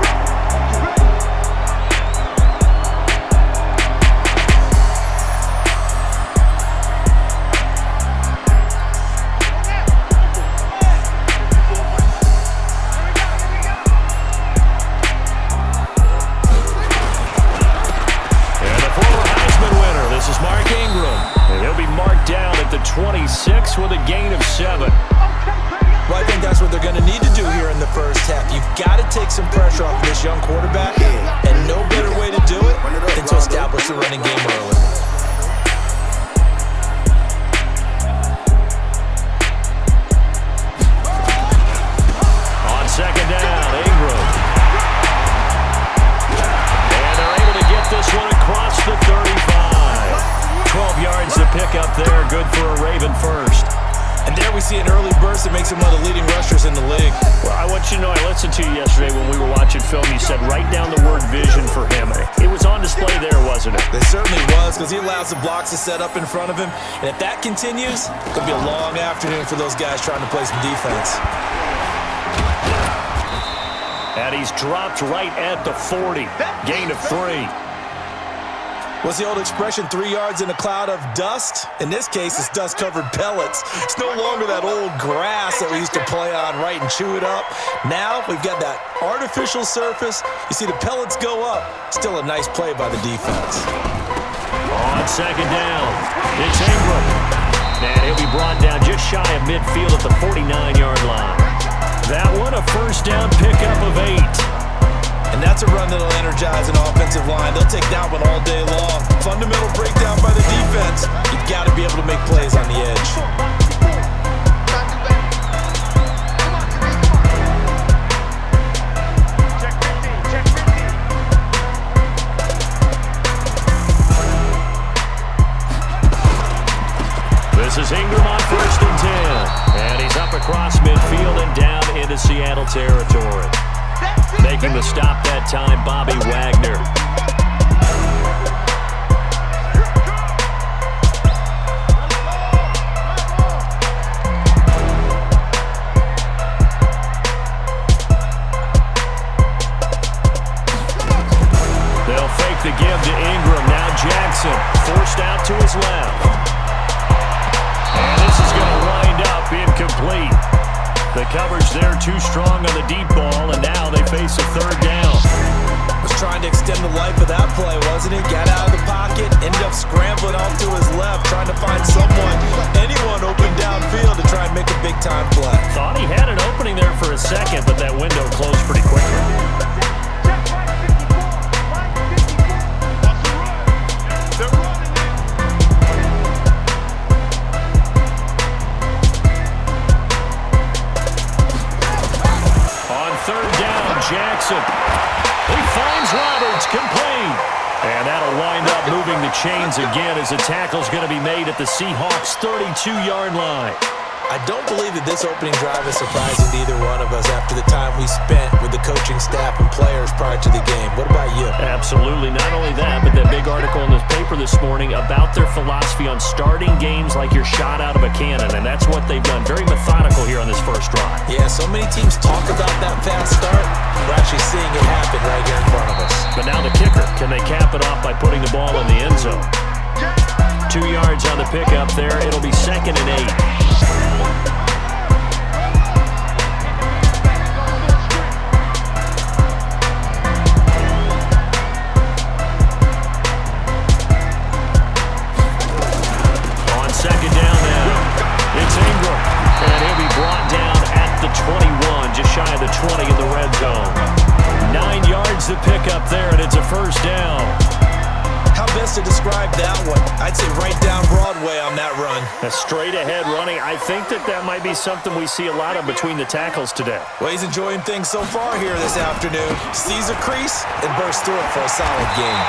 And the former Heisman winner, this is Mark Ingram. And he'll be marked down at the 26 with a gain of 7. Well, I think that's what they're going to need to do here in the 1st half. You've got to take some pressure off this young quarterback, and no better way to do it than to establish the running game early. On 2nd down, Ingram. And they're able to get this one across the 35. 12 yards to pick up there, good for a Raven first. And there we see an early burst that makes him one of the leading rushers in the league. Well, I want you to know, I listened to you yesterday when we were watching film. You said write down the word vision for him. It was on display there, wasn't it? It certainly was, because he allows the blocks to set up in front of him. And if that continues, it'll be a long afternoon for those guys trying to play some defense. And he's dropped right at the 40. Gain of 3. What's the old expression, 3 yards in a cloud of dust? In this case, it's dust-covered pellets. It's no longer that old grass that we used to play on, right, and chew it up. Now we've got that artificial surface. You see the pellets go up. Still a nice play by the defense. On second down, it's Ingram. And he'll be brought down just shy of midfield at the 49-yard line. That one a first down pickup of 8. And that's a run that'll energize an offensive line. They'll take that one all day long. Fundamental breakdown by the defense. You've got to be able to make plays on the edge. This is Ingram on first and 10. And he's up across midfield and down into Seattle territory. Making the stop that time, Bobby Wagner. They'll fake the give to Ingram. Now Jackson forced out to his left. And this is going to wind up incomplete. The coverage there too strong on the deep ball, and now they face a third down. Was trying to extend the life of that play, wasn't he? Got out of the pocket, ended up scrambling off to his left, trying to find anyone open downfield to try and make a big-time play. Thought he had an opening there for a second, but that window closed pretty quickly. Jackson. He finds Roberts, complete. And that'll wind up moving the chains again as the tackle's going to be made at the Seahawks' 32-yard line. I don't believe that this opening drive is surprising to either one of us after the time we spent with the coaching staff and players prior to the game. What about you? Absolutely. Not only that, but that big article in the paper this morning about their philosophy on starting games like you're shot out of a cannon, and that's what they've done. Very methodical here on this first drive. Yeah, so many teams talk about that fast start. We're actually seeing it happen right here in front of us. But now the kicker, can they cap it off by putting the ball in the end zone? 2 yards on the pickup there. It'll be 2nd and 8. On second down now, it's Ingram. And he'll be brought down at the 21, just shy of the 20 in the red zone. 9 yards to pick up there, and it's a first down. How best to describe that one? I'd say right down Broadway on that run. A straight-ahead running. I think that might be something we see a lot of between the tackles today. Well, he's enjoying things so far here this afternoon. Sees a crease and bursts through it for a solid gain.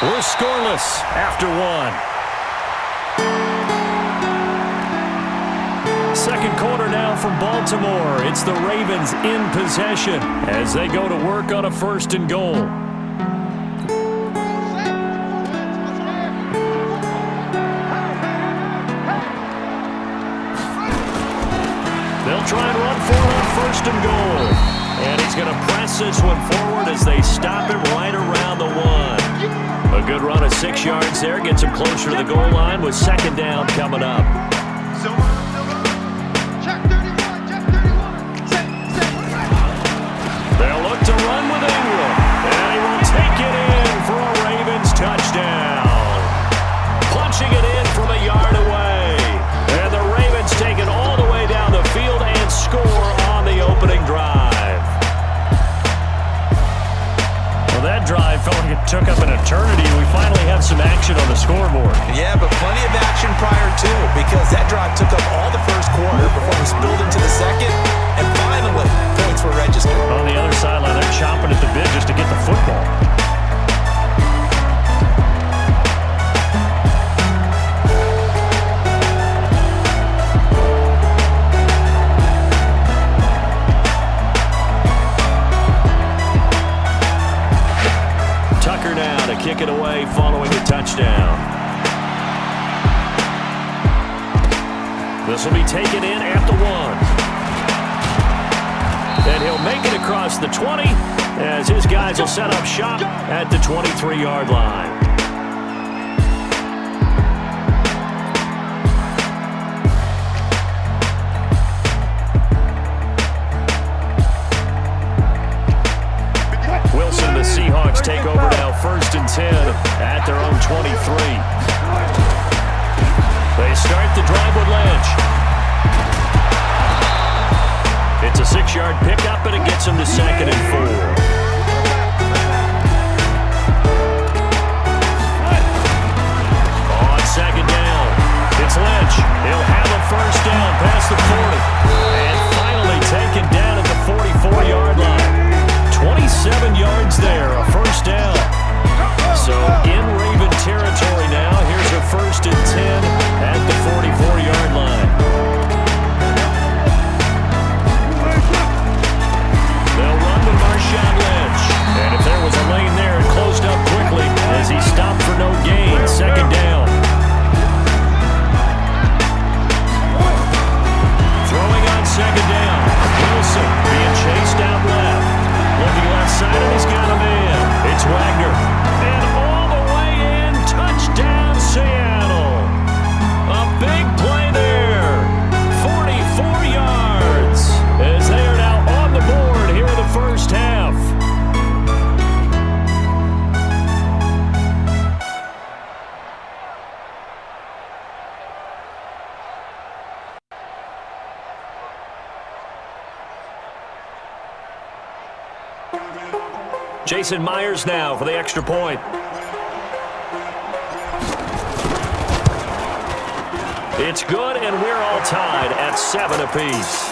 We're scoreless after 1. Second quarter now from Baltimore. It's the Ravens in possession as they go to work on a 1st and goal. They'll try and run for it on 1st and goal. And he's going to press this one forward as they stop it right around the 1. A good run of 6 yards there. Gets him closer to the goal line with 2nd down coming up. They'll look to run with Ingram, and he will take it in for a Ravens touchdown. Punching it in from a yard away. And the Ravens take it all the way down the field and score on the opening drive. Well, that drive felt like it took up an eternity, and we finally have some action on the scoreboard. Yeah, but plenty of action prior to, because that drive took up all the first quarter before we spilled into the second, and finally, points were registered. On the other sideline, they're chomping at the bit just to get the football. Tucker now to kick it away following the touchdown. This will be taken in at the 1. And he'll make it across the 20 as his guys will set up shop at the 23-yard line. Wilson, the Seahawks take over now, 1st and 10 at their own 23. They start the drive with Lynch. It's a 6-yard pickup, and it gets him to 2nd and 4. On 2nd down, it's Lynch. He'll have a 1st down past the 40. And finally taken down at the 44-yard line. 27 yards there, a 1st down. So in Raven territory now. Here's a 1st and 10 at the 44-yard line. They'll run with Marshawn Lynch. And if there was a lane there, it closed up quickly as he stopped for no gain. 2nd down. Throwing on 2nd down. Wilson being chased out left. Looking left side, and he's got a man. It's Wagner. And all the way in, touchdown Seattle. A big play there. 44 yards as they are now on the board here in the 1st half. Jason Myers now for the extra point. It's good, and we're all tied at 7 apiece.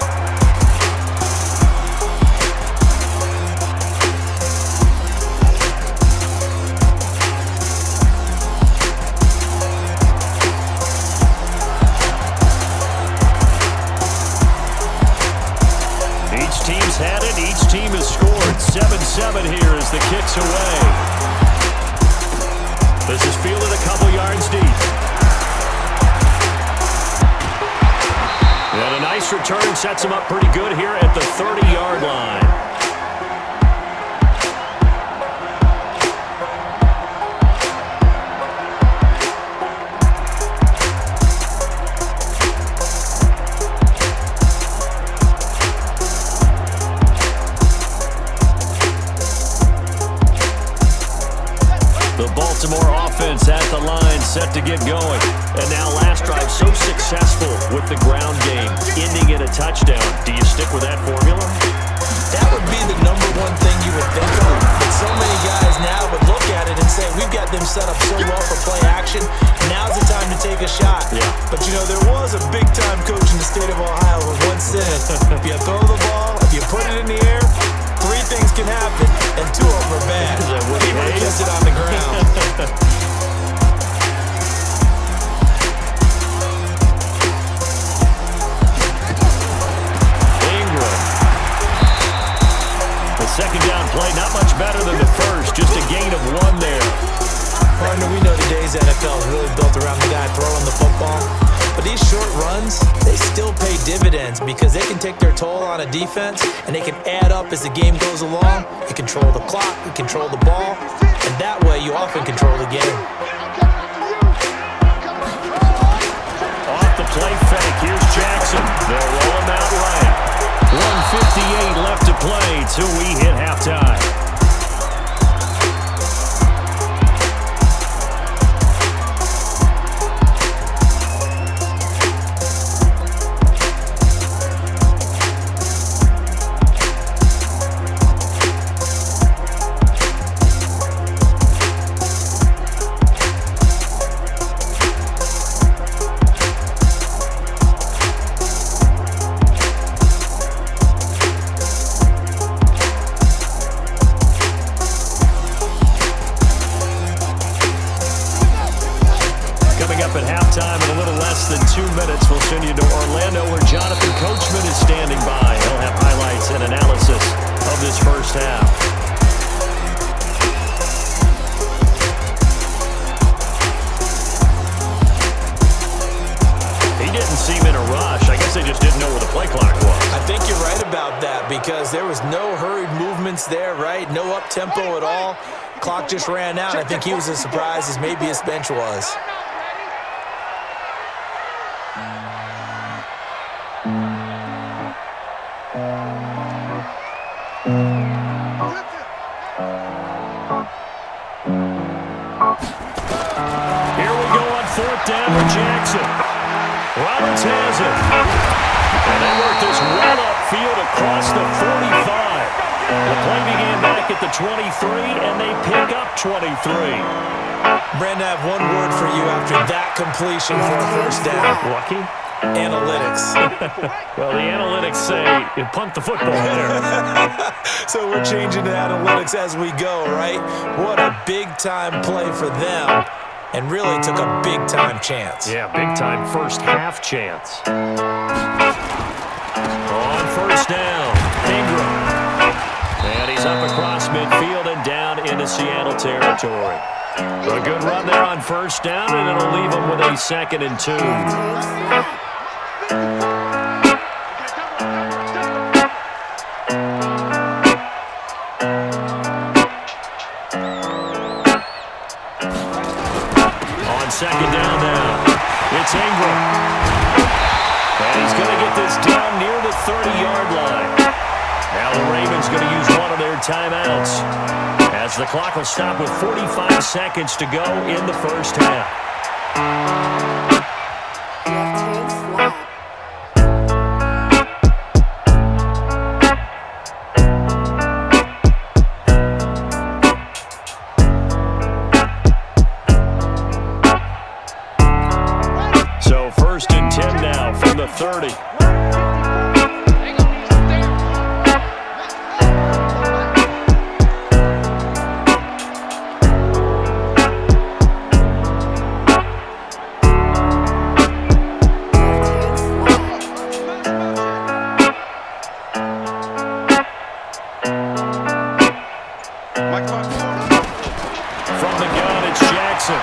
Each team's had it. Each team has scored. 7-7 here as the kick's away. This is fielded a couple yards deep. And a nice return sets him up pretty good here at the 30-yard line. Baltimore offense at the line, set to get going. And now last drive so successful with the ground game, ending in a touchdown. Do you stick with that formula? That would be the number one thing you would think of. But so many guys now would look at it and say, we've got them set up so well for play action. Now's the time to take a shot. Yeah. But, you know, there was a big-time coach in the state of Ohio who once said, if you throw the ball, if you put it in the air, 3 things can happen, and 2 of them are bad. He would have kissed it on the ground. Ingram. The 2nd down play, not much better than the first, just a gain of 1 there. Partner, we know today's NFL is really built around the guy throwing the football. But these short runs, they still pay dividends because they can take their toll on a defense and they can add up as the game goes along. You control the clock, you control the ball, and that way you often control the game. Off the play fake, here's Jackson. They'll roll him out right. 1:58 left to play till we hit halftime. up tempo at all. Clock just ran out. I think he was as surprised as maybe his bench was. Down for Jackson. Roberts has it. And they work this well upfield across the 45. The play began back at the 23, and they pick up 23. Brandon, I have one word for you after that completion for a first down. Lucky? Analytics. Well, the analytics say you punt the football there. So we're changing to analytics as we go, right? What a big-time play for them. And really took a big-time chance. Yeah, big-time first-half chance. On first down, Ingram. And he's up across midfield and down into Seattle territory. A good run there on first down, and it'll leave him with a 2nd and 2. Second down now. It's Ingram. And he's going to get this down near the 30-yard line. Now the Ravens going to use one of their timeouts as the clock will stop with 45 seconds to go in the first half. First and 10 now from the 30. From the gun, it's Jackson.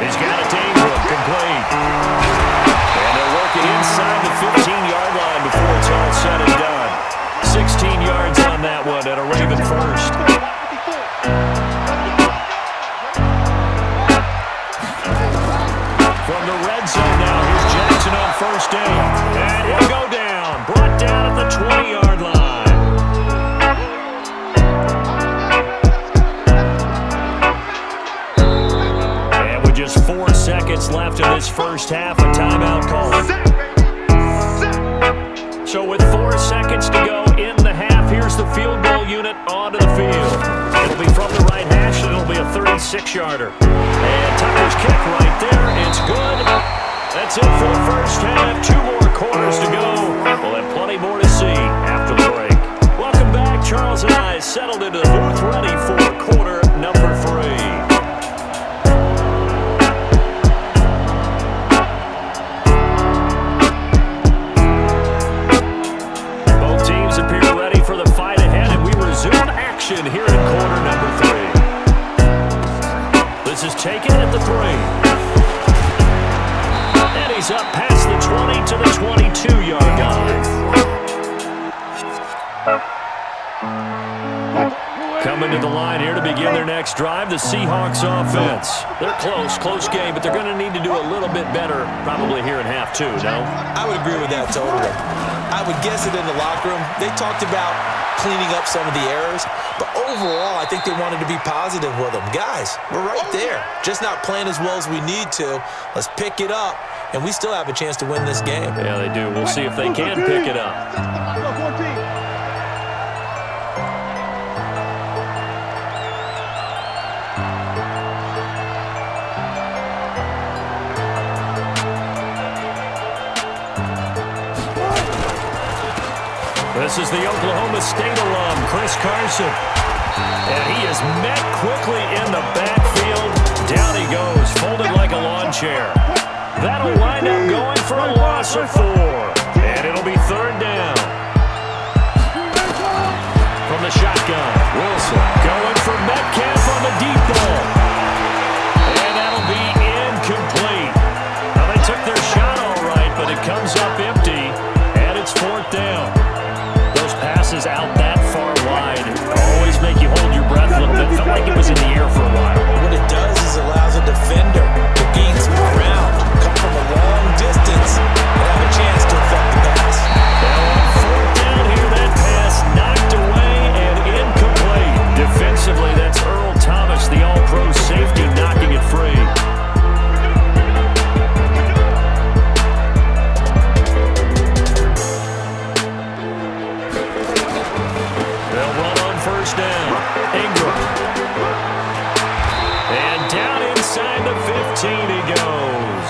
He's got it to Ingram, complete. Inside the 15-yard line before it's all said and done. 16 yards on that one and a Raven first. From the red zone now, here's Jackson on first down. And he'll go down. Brought down at the 20-yard line. And with just 4 seconds left in this first half, a timeout call. So with 4 seconds to go in the half, here's the field goal unit onto the field. It'll be from the right hash, and it'll be a 36-yarder. And Tucker's kick right there. It's good. That's it for the first half. 2 more quarters to go. We'll have plenty more to see after the break. Welcome back. Charles and I settled into the booth ready for quarter number 3. Here in quarter number 3. This is taken at the 3. And he's up past the 20 to the 22-yard line. Coming to the line here to begin their next drive, the Seahawks offense. They're close game, but they're going to need to do a little bit better probably here in half 2, no? I would agree with that totally. I would guess it in the locker room. They talked about cleaning up some of the errors, but overall, I think they wanted to be positive with them. Guys, we're right there. Just not playing as well as we need to. Let's pick it up, and we still have a chance to win this game. Yeah, they do. We'll see if they can pick it up. This is the Oklahoma State alum, Chris Carson. And he is met quickly in the backfield. Down he goes, folded like a lawn chair. That'll wind up going for a loss of 4. And it'll be 3rd down. From the shotgun, Wilson going for Metcalf on the deep ball. And that'll be incomplete. Now they took their shot all right, but it comes up empty. And it's 4th down. Passes out that far wide always make you hold your breath a 15 he goes.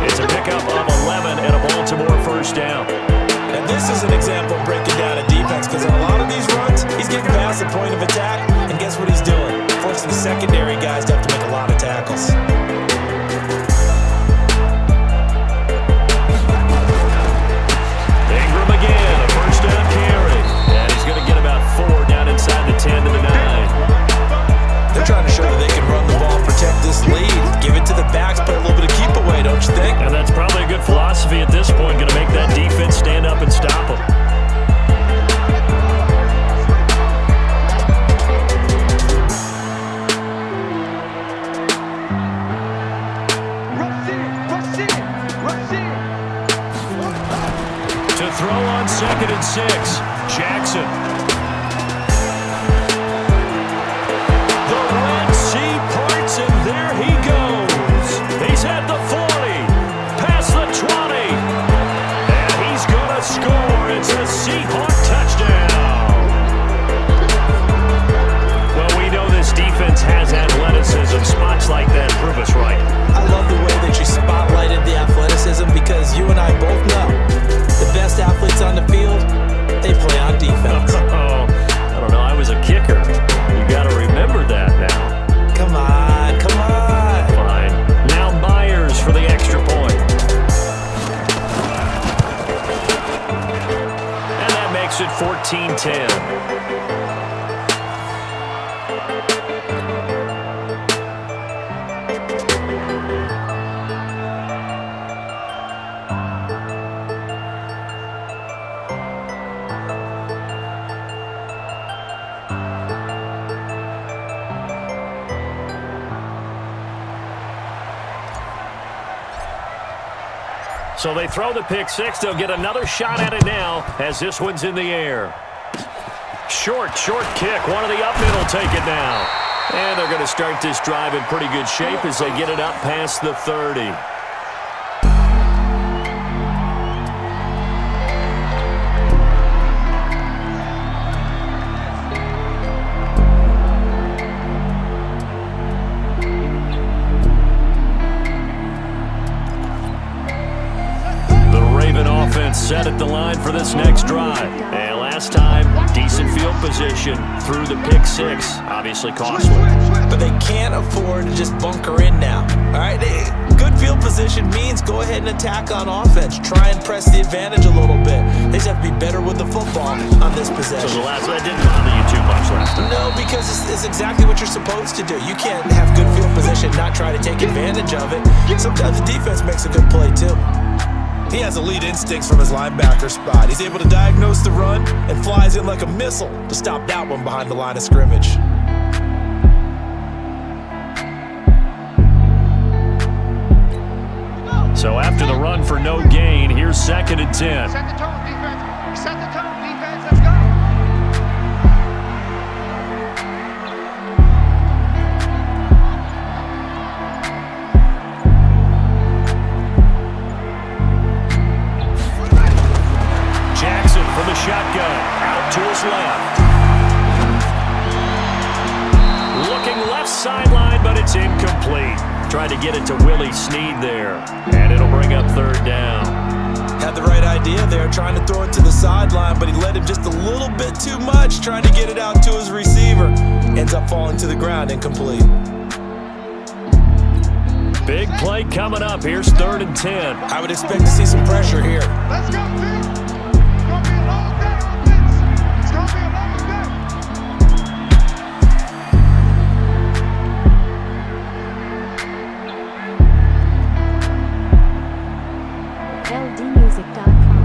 It's a pickup of 11 and a Baltimore first down. And this is an example of breaking down a defense, because on a lot of these runs, he's getting past the point of attack, and guess what he's doing? Forcing the secondary guys to have to make a lot of tackles. Ingram again, a first down carry. And he's going to get about 4 down inside the 10 to the 9. They're trying to show that they can run the ball, protect this lead, give it to the backs, play a little bit of keep away, don't you think? And that's probably a good philosophy at this point, going to make that defense stand up and stop them. To throw on 2nd and 6, Jackson. The Red Sea parts, and there he goes. He's at the 40, past the 20, and he's going to score. It's a Seahawk touchdown. Well, we know this defense has athleticism. Spots like that prove us right. I love the way that you spotlighted the athleticism, because you and I both know the best athletes on the field, they play on defense. Oh, I don't know. I was a kicker. You got to remember that now. Come on, come on. Fine. Now Myers for the extra point. And that makes it 14-10. So they throw the pick six. They'll get another shot at it now as this one's in the air. Short kick. One of the up middle take it now. And they're going to start this drive in pretty good shape as they get it up past the 30. Set at the line for this next drive. And last time, decent field position through the pick six. Obviously costly. But they can't afford to just bunker in now. All right, good field position means go ahead and attack on offense. Try and press the advantage a little bit. They just have to be better with the football on this possession. So that didn't bother you too much last time? No, because it's exactly what you're supposed to do. You can't have good field position, not try to take advantage of it. Sometimes the defense makes a good play too. He has elite instincts from his linebacker spot. He's able to diagnose the run and flies in like a missile to stop that one behind the line of scrimmage. So after the run for no gain, here's 2nd and 10. Set the tone, defense. Set the tone, defense. Let's go. From the shotgun, out to his left. Looking left sideline, but it's incomplete. Tried to get it to Willie Snead there, and it'll bring up 3rd down. Had the right idea there, trying to throw it to the sideline, but he led him just a little bit too much, trying to get it out to his receiver. Ends up falling to the ground, incomplete. Big play coming up. Here's 3rd and 10. I would expect to see some pressure here. Let's go, Phil. It's going to be a long day on this. It's going to be a long day. LDmusic.com.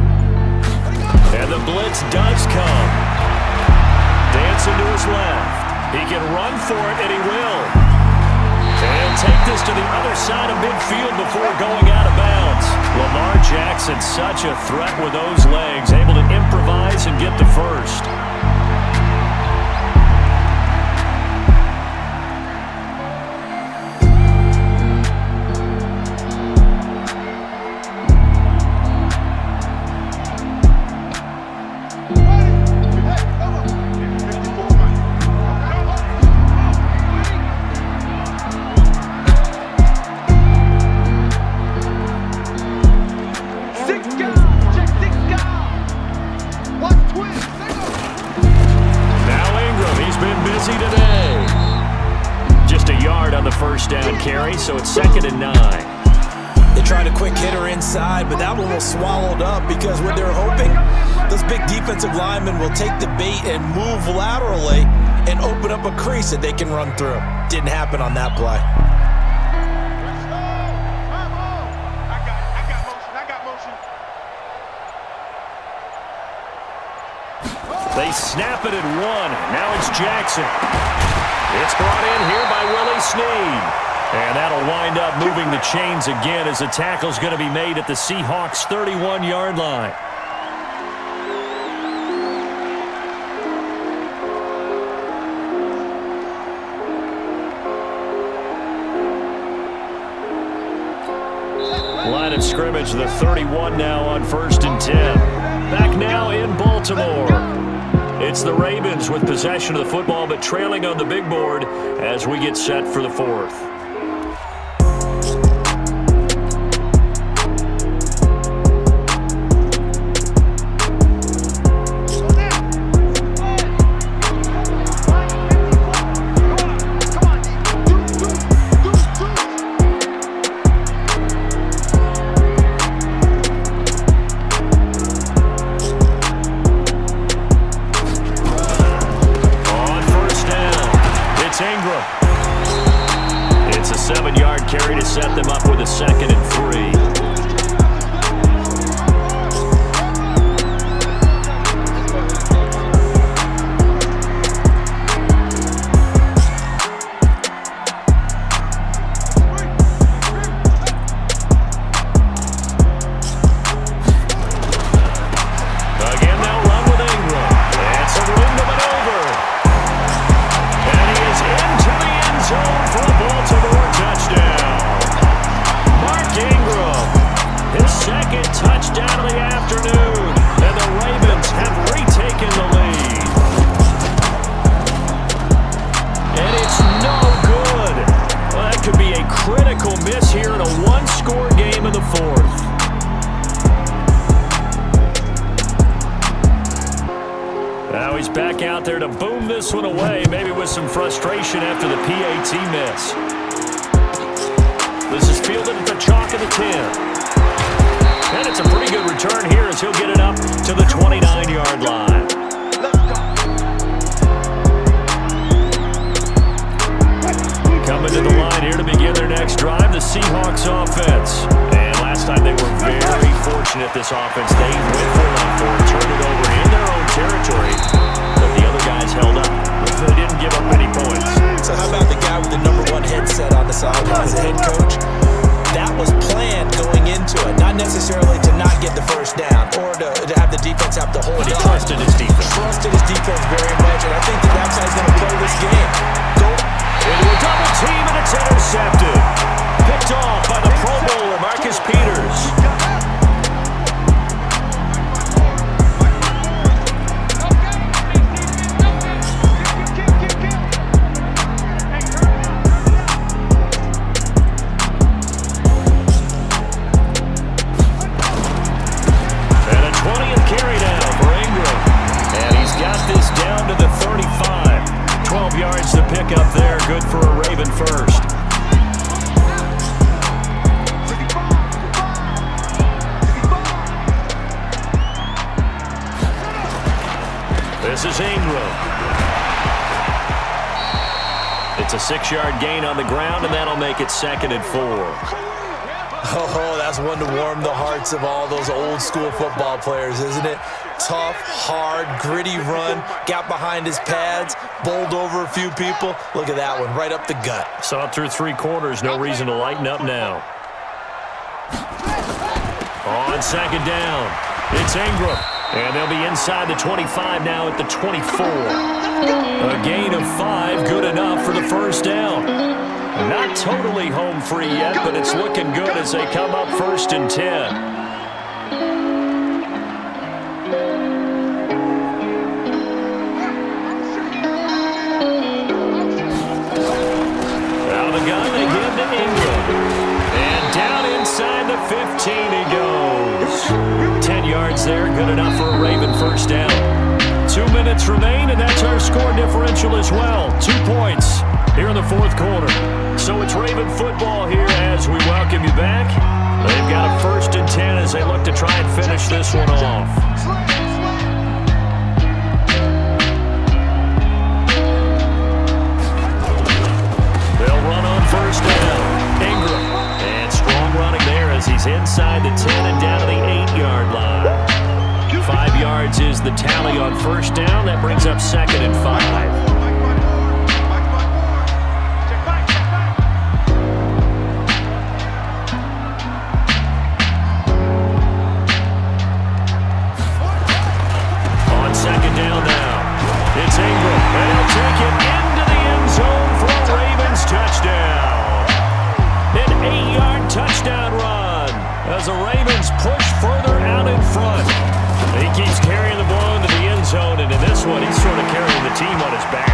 And the blitz does come. Dancing to his left. He can run for it, and he will. And he'll take this to the other side of midfield before going out of bounds. Lamar Jackson, such a threat with those legs, able to improvise and get the first. first down carry, so it's 2nd and 9. They tried a quick hitter inside, but that one was swallowed up because what they're hoping, those big defensive linemen will take the bait and move laterally and open up a crease that they can run through. Didn't happen on that play. They snap it at 1. Now it's Jackson. It's brought in here by Willie Snead. And that'll wind up moving the chains again as the tackle's going to be made at the Seahawks' 31-yard line. Line of scrimmage, the 31 now on 1st and 10. Back now in Baltimore. It's the Ravens with possession of the football, but trailing on the big board as we get set for the 4th. It's a 7-yard carry to set them up with a 2nd and 3. Again, they'll run with Ingram. That's a room to maneuver. And he is into the end zone for a Baltimore touchdown. Mark Ingram, his 2nd touchdown of the afternoon. And the Ravens have retaken the lead. And it's no good. Well, that could be a critical miss here in a one-score game in the 4th. Now he's back out there to boom this one away, maybe with some frustration after the PAT miss. This is fielded at the chalk of the 10. And it's a pretty good return here as he'll get it up to the 29-yard line. Coming to the line here to begin their next drive, the Seahawks offense. And last time they were very fortunate, this offense. They went for it on 4, turned it over in their own territory, but the other guys held up. They didn't give up any points. So how about the guy with the #1 headset on the sideline as a head coach? That was planned going into it, not necessarily to not get the first down or to have the defense have to hold But he on. trusted his defense. Trusted his defense very much, and I think that's how he's going to play this game. Go into a double team, and it's intercepted. Picked off by the Pro Bowler, Marcus Peters. And a 20th carry now for Ingram. And he's got this down to the 35. 12 yards to pick up there. Good for a Raven first. This is Ingram. It's a 6-yard gain on the ground, and that'll make it 2nd and 4. Oh, that's one to warm the hearts of all those old school football players, isn't it? Tough, hard, gritty run, got behind his pads, bowled over a few people. Look at that one, right up the gut. Saw it through 3 quarters, no reason to lighten up now. On 2nd down, it's Ingram. And they'll be inside the 25 now at the 24. A gain of 5, good enough for the first down. Not totally home free yet, but it's looking good as they come up 1st and 10. Out of the gun, they give to Ingram. And down inside the 15 he goes. 10 yards there, good enough for a Raven first down. 2 minutes remain, and that's our score differential as well. 2 points here in the 4th quarter. So it's Raven Raven football here as we welcome you back. They've got a 1st and 10 as they look to try and finish this one off. They'll run on 1st down. Ingram. And strong running there as he's inside the 10 and down to the 8-yard line. 5 yards is the tally on 1st down. That brings up 2nd and 5. It's Ingram, and he'll take it into the end zone for a Ravens touchdown. An 8-yard touchdown run as the Ravens push further out in front. He keeps carrying the ball into the end zone, and in this one, he's sort of carrying the team on his back.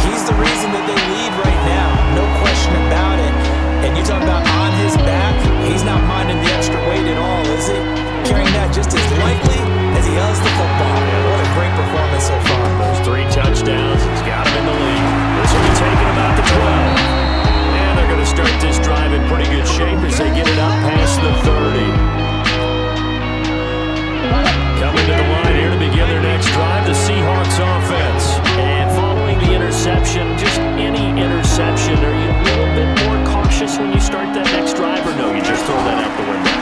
He's the reason that they lead right now, no question about it. And you talk about on his back, he's not minding the extra weight at all, is he? Carrying that just as lightly as he does the football. What a great performance so far. Those 3 touchdowns, he's got him in the lead. This will be taking about the 12. And they're going to start this drive in pretty good shape as they get it up past the 30. Coming to the line here to begin their next drive, the Seahawks offense. And following the interception, just any interception, are you a little bit more cautious when you start that next drive, or no, you just throw that out the window?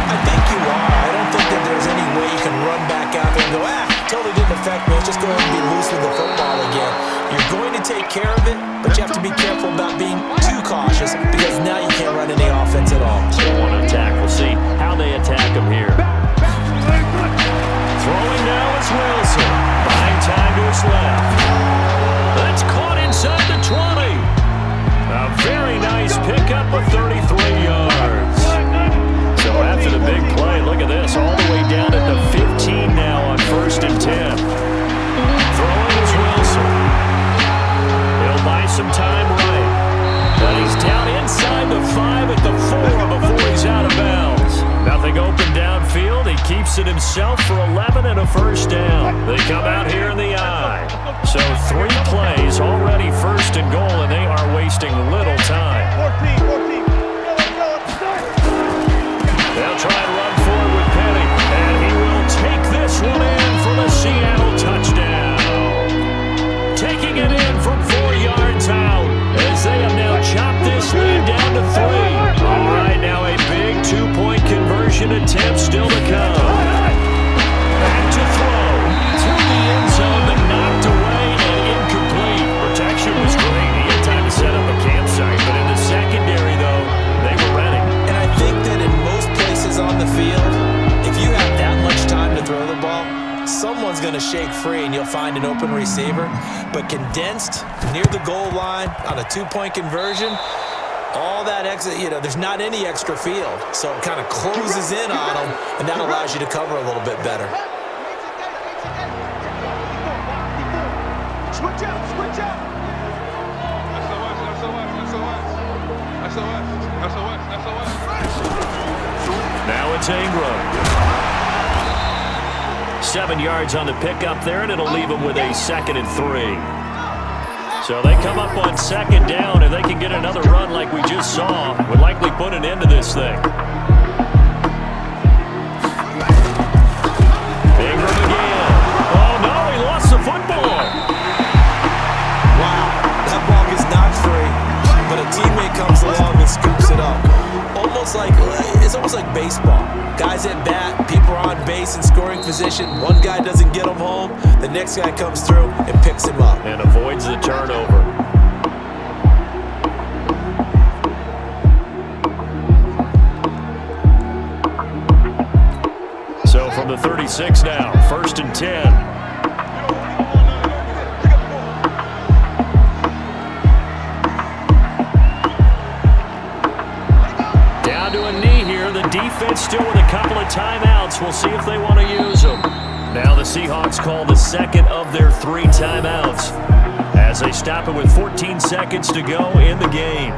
I think you are. I don't think that there's any way you can run back out there and go, totally didn't affect me. Let's just go ahead and be loose with the football again. You're going to take care of it, but you have to be careful about being too cautious because now you can't run any offense at all. Still want to attack. We'll see how they attack him here. Throwing now is Wilson. Buying time to his left. That's caught inside the 20. A very nice pickup of 33 yards. So after the big play, look at this, all the way down at the 15 now on 1st and 10. Throwing is Wilson. He'll buy some time right. But he's down inside the 5 at the 4 before he's out of bounds. Nothing open downfield. He keeps it himself for 11 and a 1st down. They come out here in the I. So 3 plays, already 1st and goal, and they are wasting little time. 14. They'll try and run forward with Penny, and he will take this one in for the Seattle touchdown. Taking it in from 4 yards out as they have now chopped this lead down to 3. All right, now a big 2-point conversion attempt still to come. Back to throw to the end zone, but knocked away and incomplete. Protection was great. He had time to set up a campsite, but in the secondary, though, they were ready. And I think that in most places on the field, if you have that much time to throw the ball, someone's going to shake free and you'll find an open receiver. But condensed near the goal line on a 2-point conversion, all that extra, there's not any extra field. So it kind of closes in on them, and that allows you to cover a little bit better. Switch out. Now it's Ingram. 7 yards on the pickup there, and it'll leave him with a 2nd and 3. So they come up on 2nd down. If they can get another run like we just saw, would likely put an end to this thing. Ingram again. Oh, no, he lost the football. Wow, that ball gets knocked free, but a teammate comes along and scoops it up. It's almost like baseball. Guys at bat, people are on base in scoring position. One guy doesn't get them home. The next guy comes through and picks him up. And avoids the turnover. So from the 36 now, 1st and 10. Defense still with a couple of timeouts. We'll see if they want to use them. Now the Seahawks call the 2nd of their 3 timeouts as they stop it with 14 seconds to go in the game.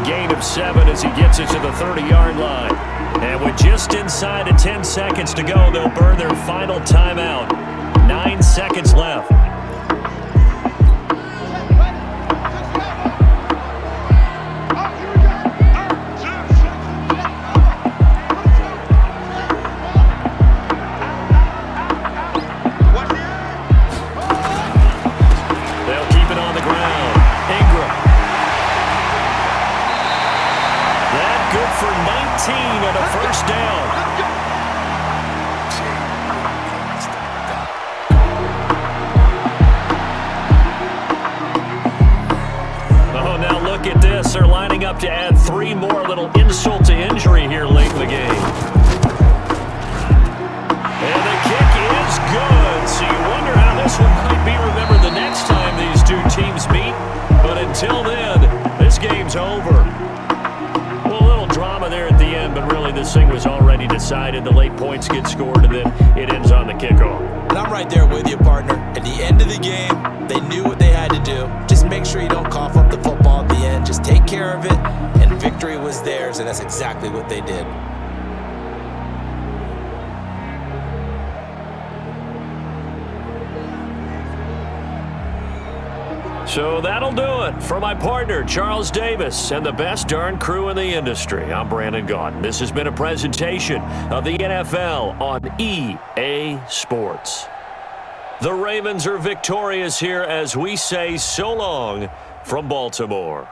gain of 7 as he gets it to the 30-yard line. And with just inside of 10 seconds to go, they'll burn their final timeout. 9 seconds left. And a first down. Oh, now look at this. They're lining up to add 3 more. Little insult to injury here late in the game. And the kick is good. So you wonder how this one might be remembered the next time these two teams meet. But until then, this game's over. Drama there at the end, but really this thing was already decided. The late points get scored, and then it ends on the kickoff. And I'm right there with you, partner. At the end of the game, they knew what they had to do. Just make sure you don't cough up the football at the end. Just take care of it, and victory was theirs, and that's exactly what they did. So that'll do it for my partner, Charles Davis, and the best darn crew in the industry. I'm Brandon Gaudin. This has been a presentation of the NFL on EA Sports. The Ravens are victorious here as we say so long from Baltimore.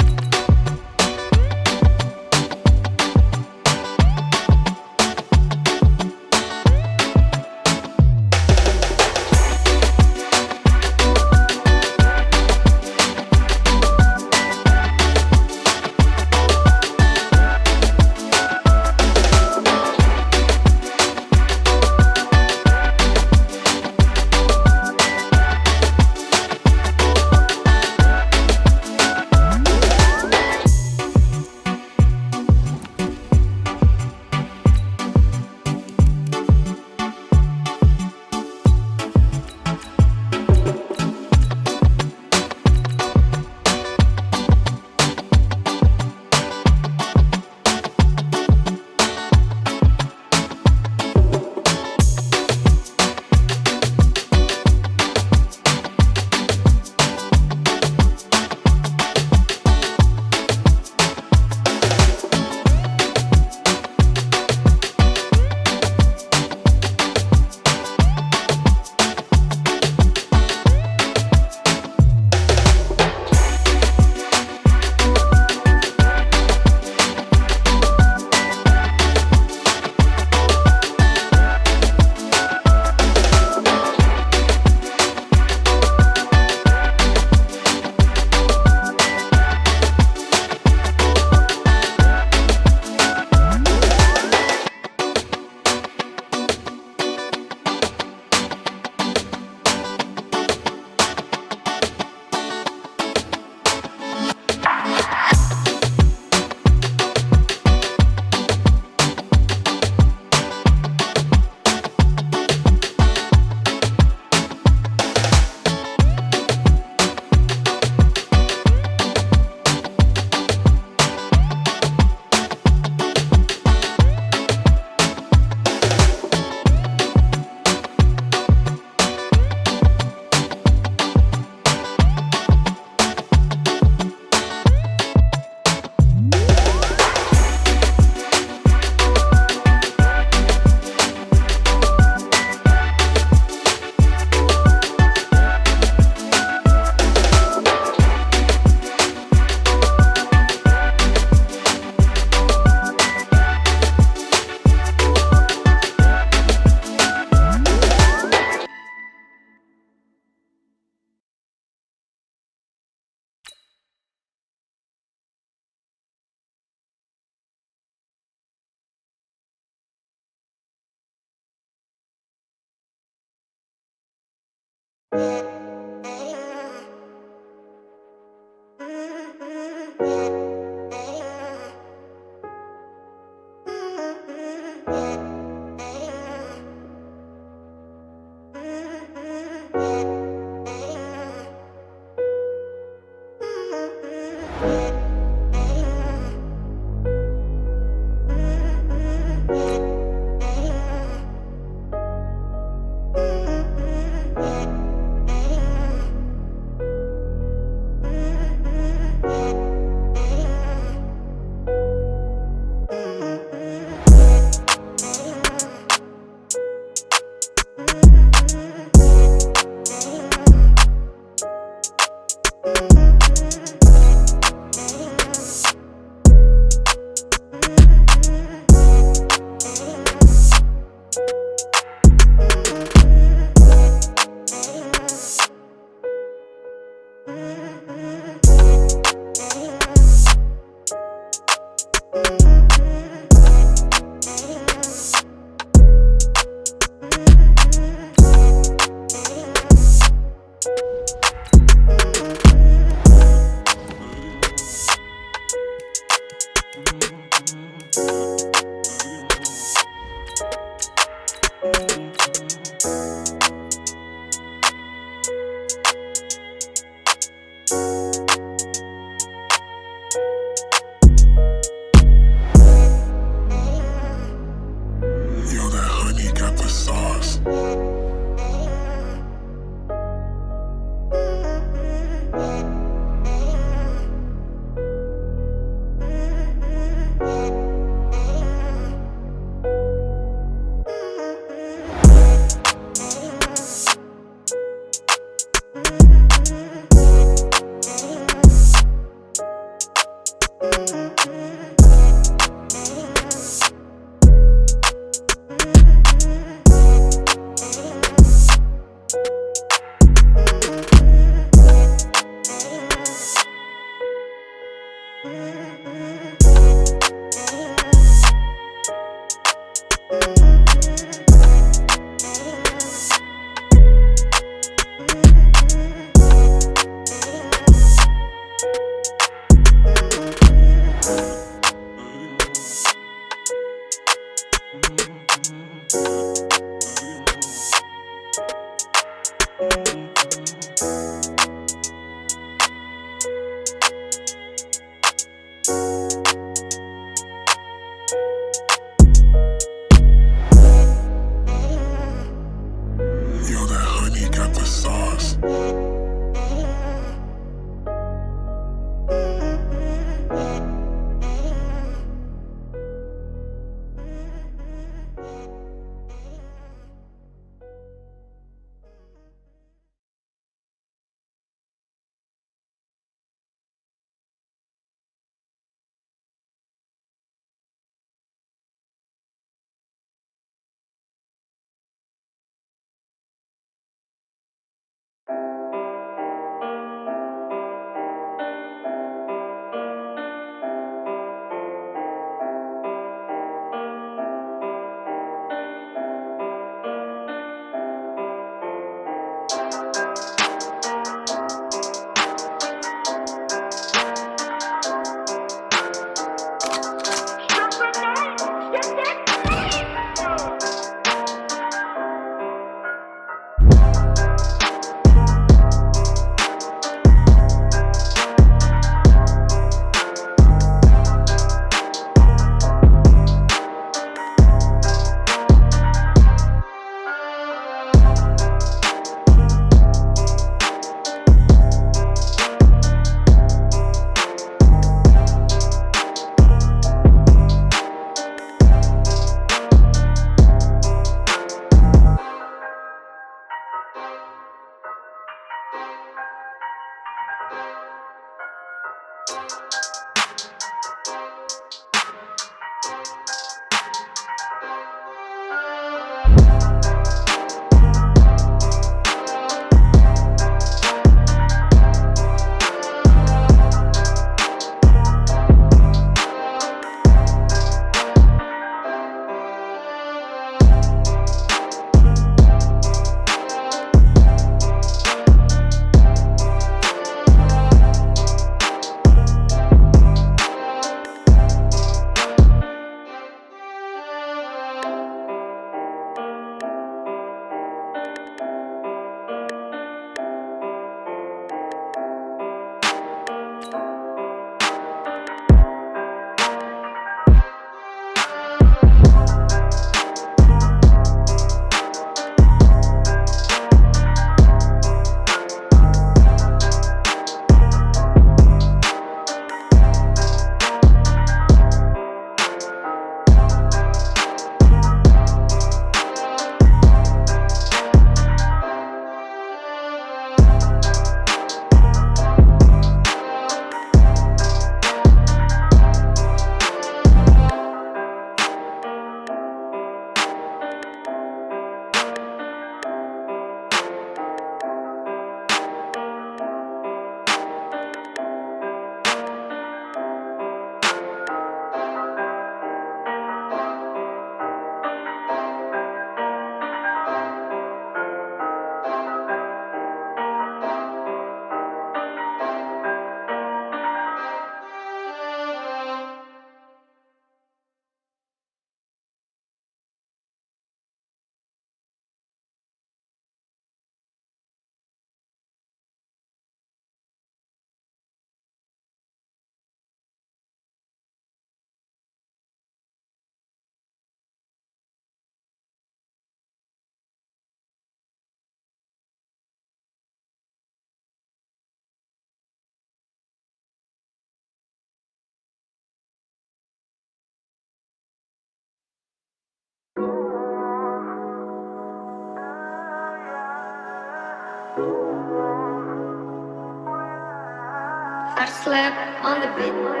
I slept on the bed.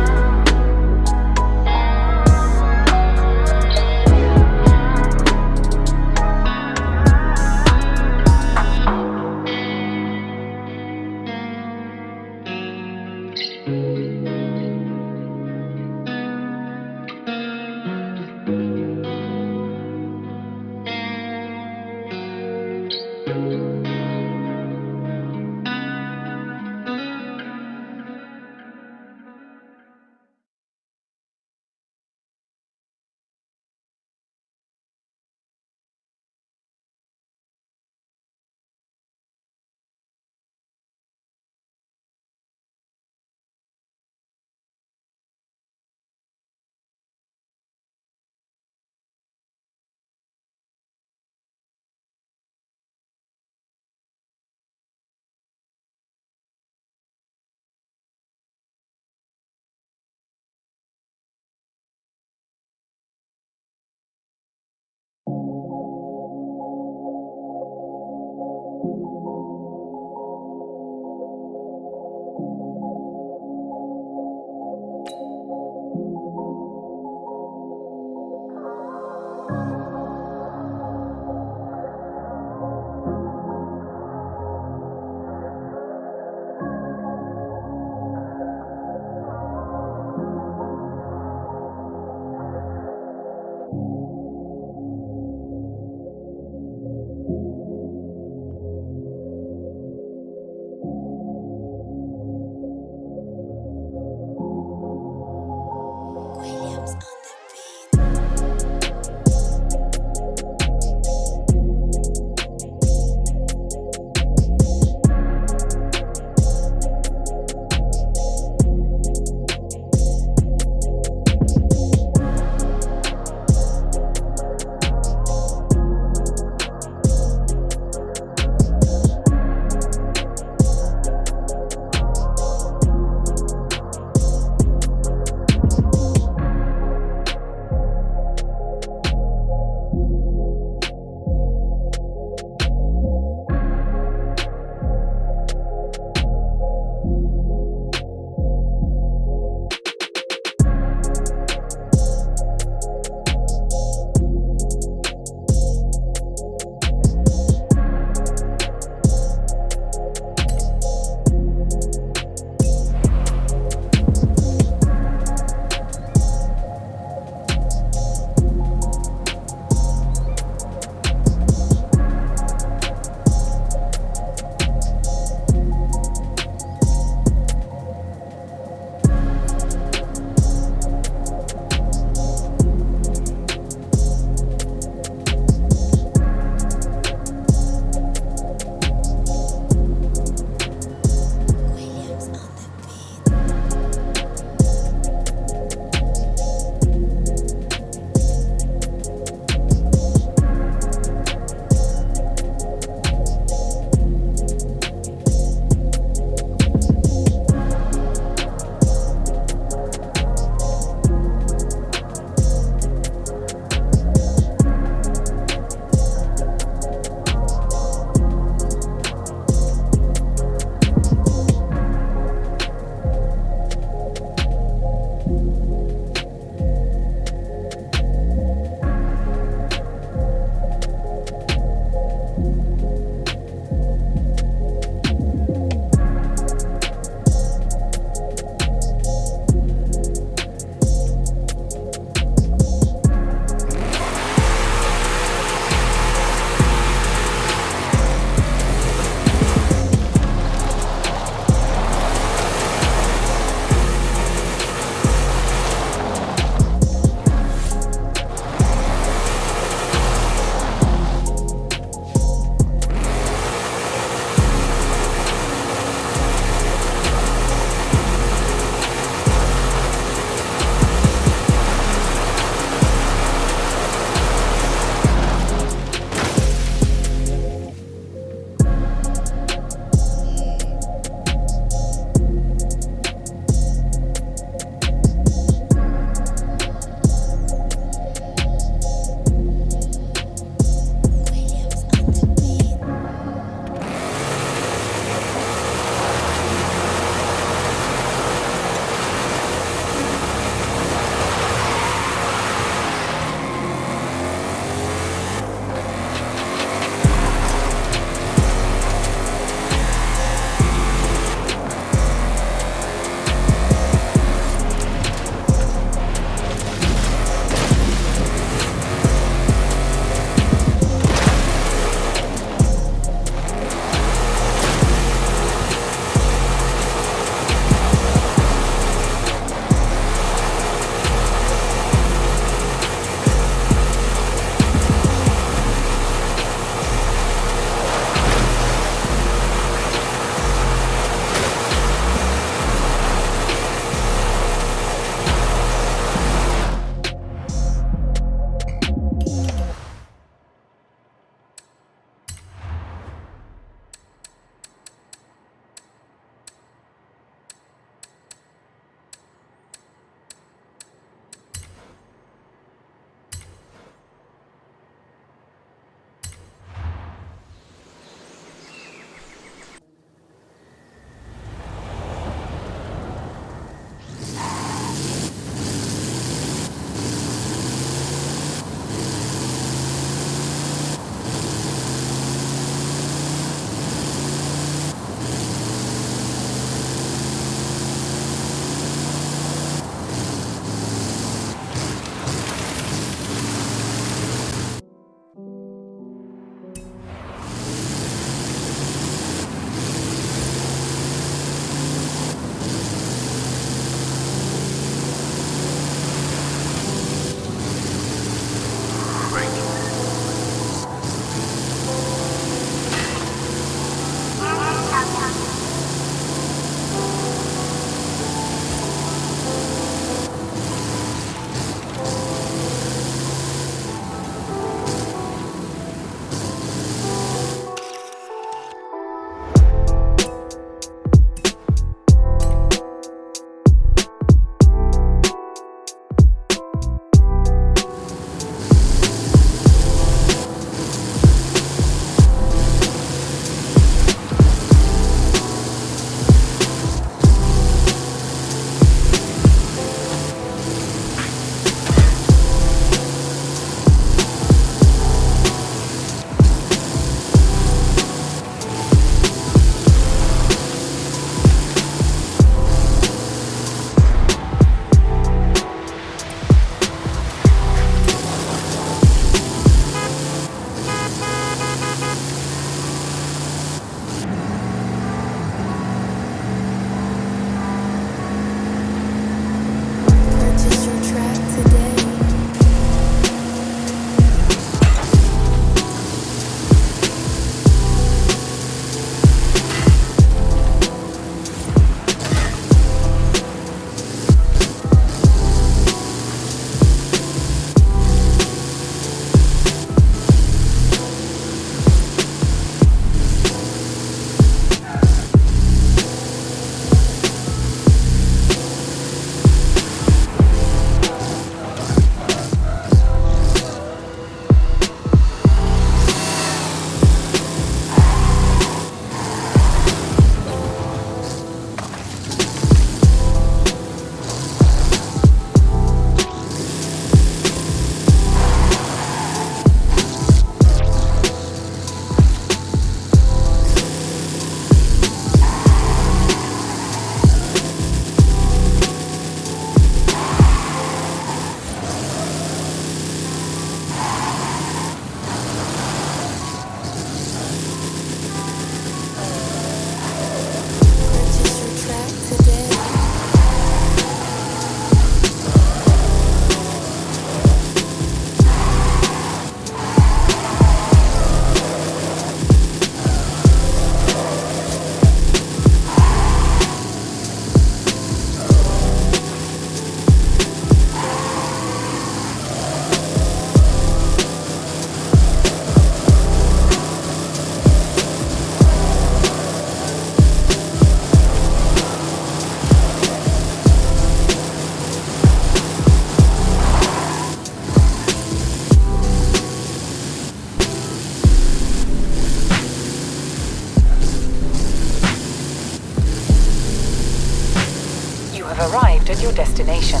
have arrived at your destination.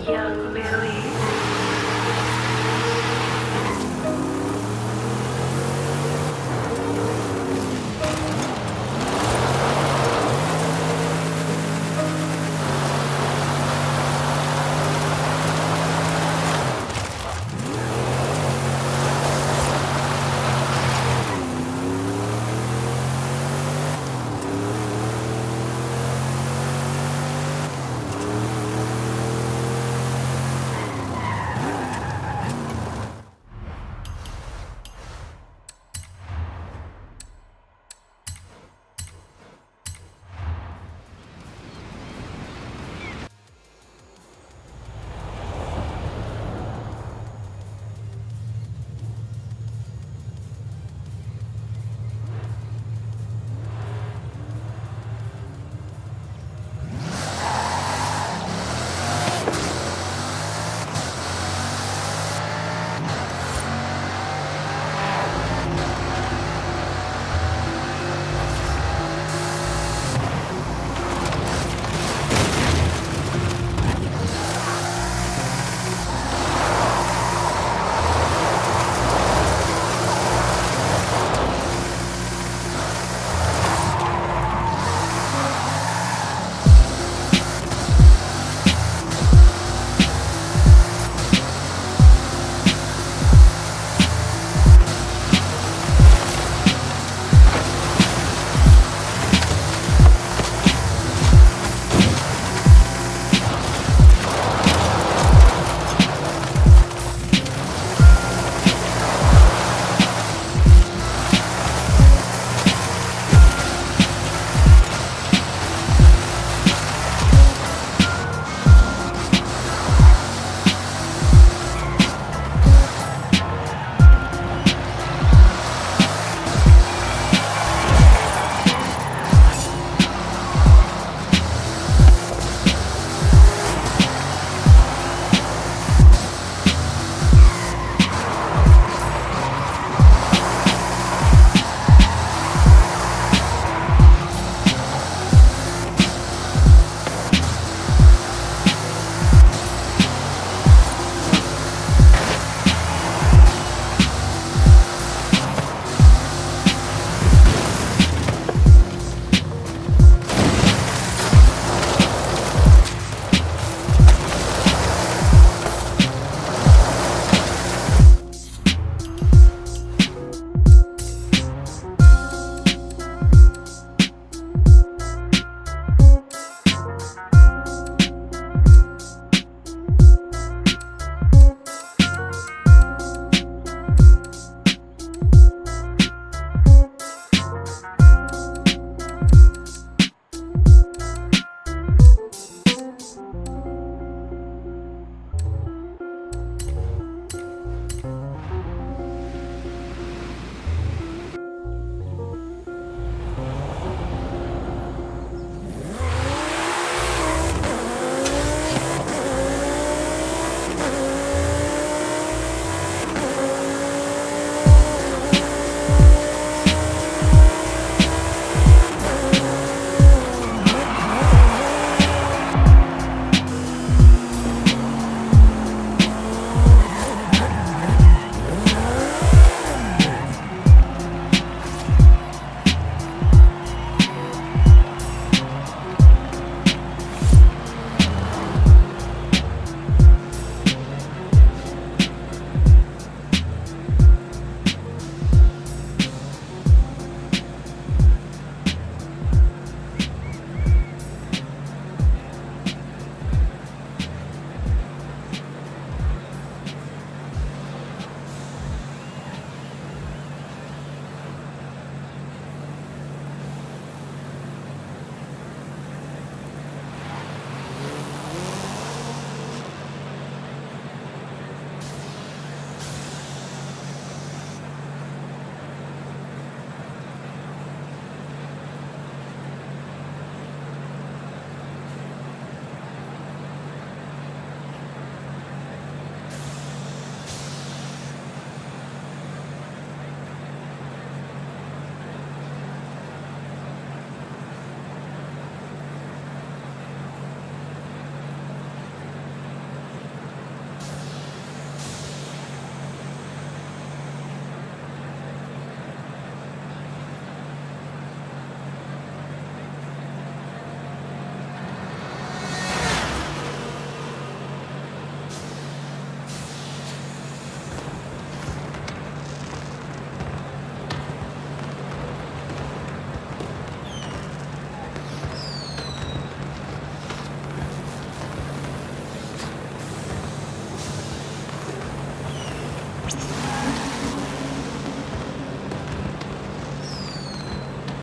Young Billy.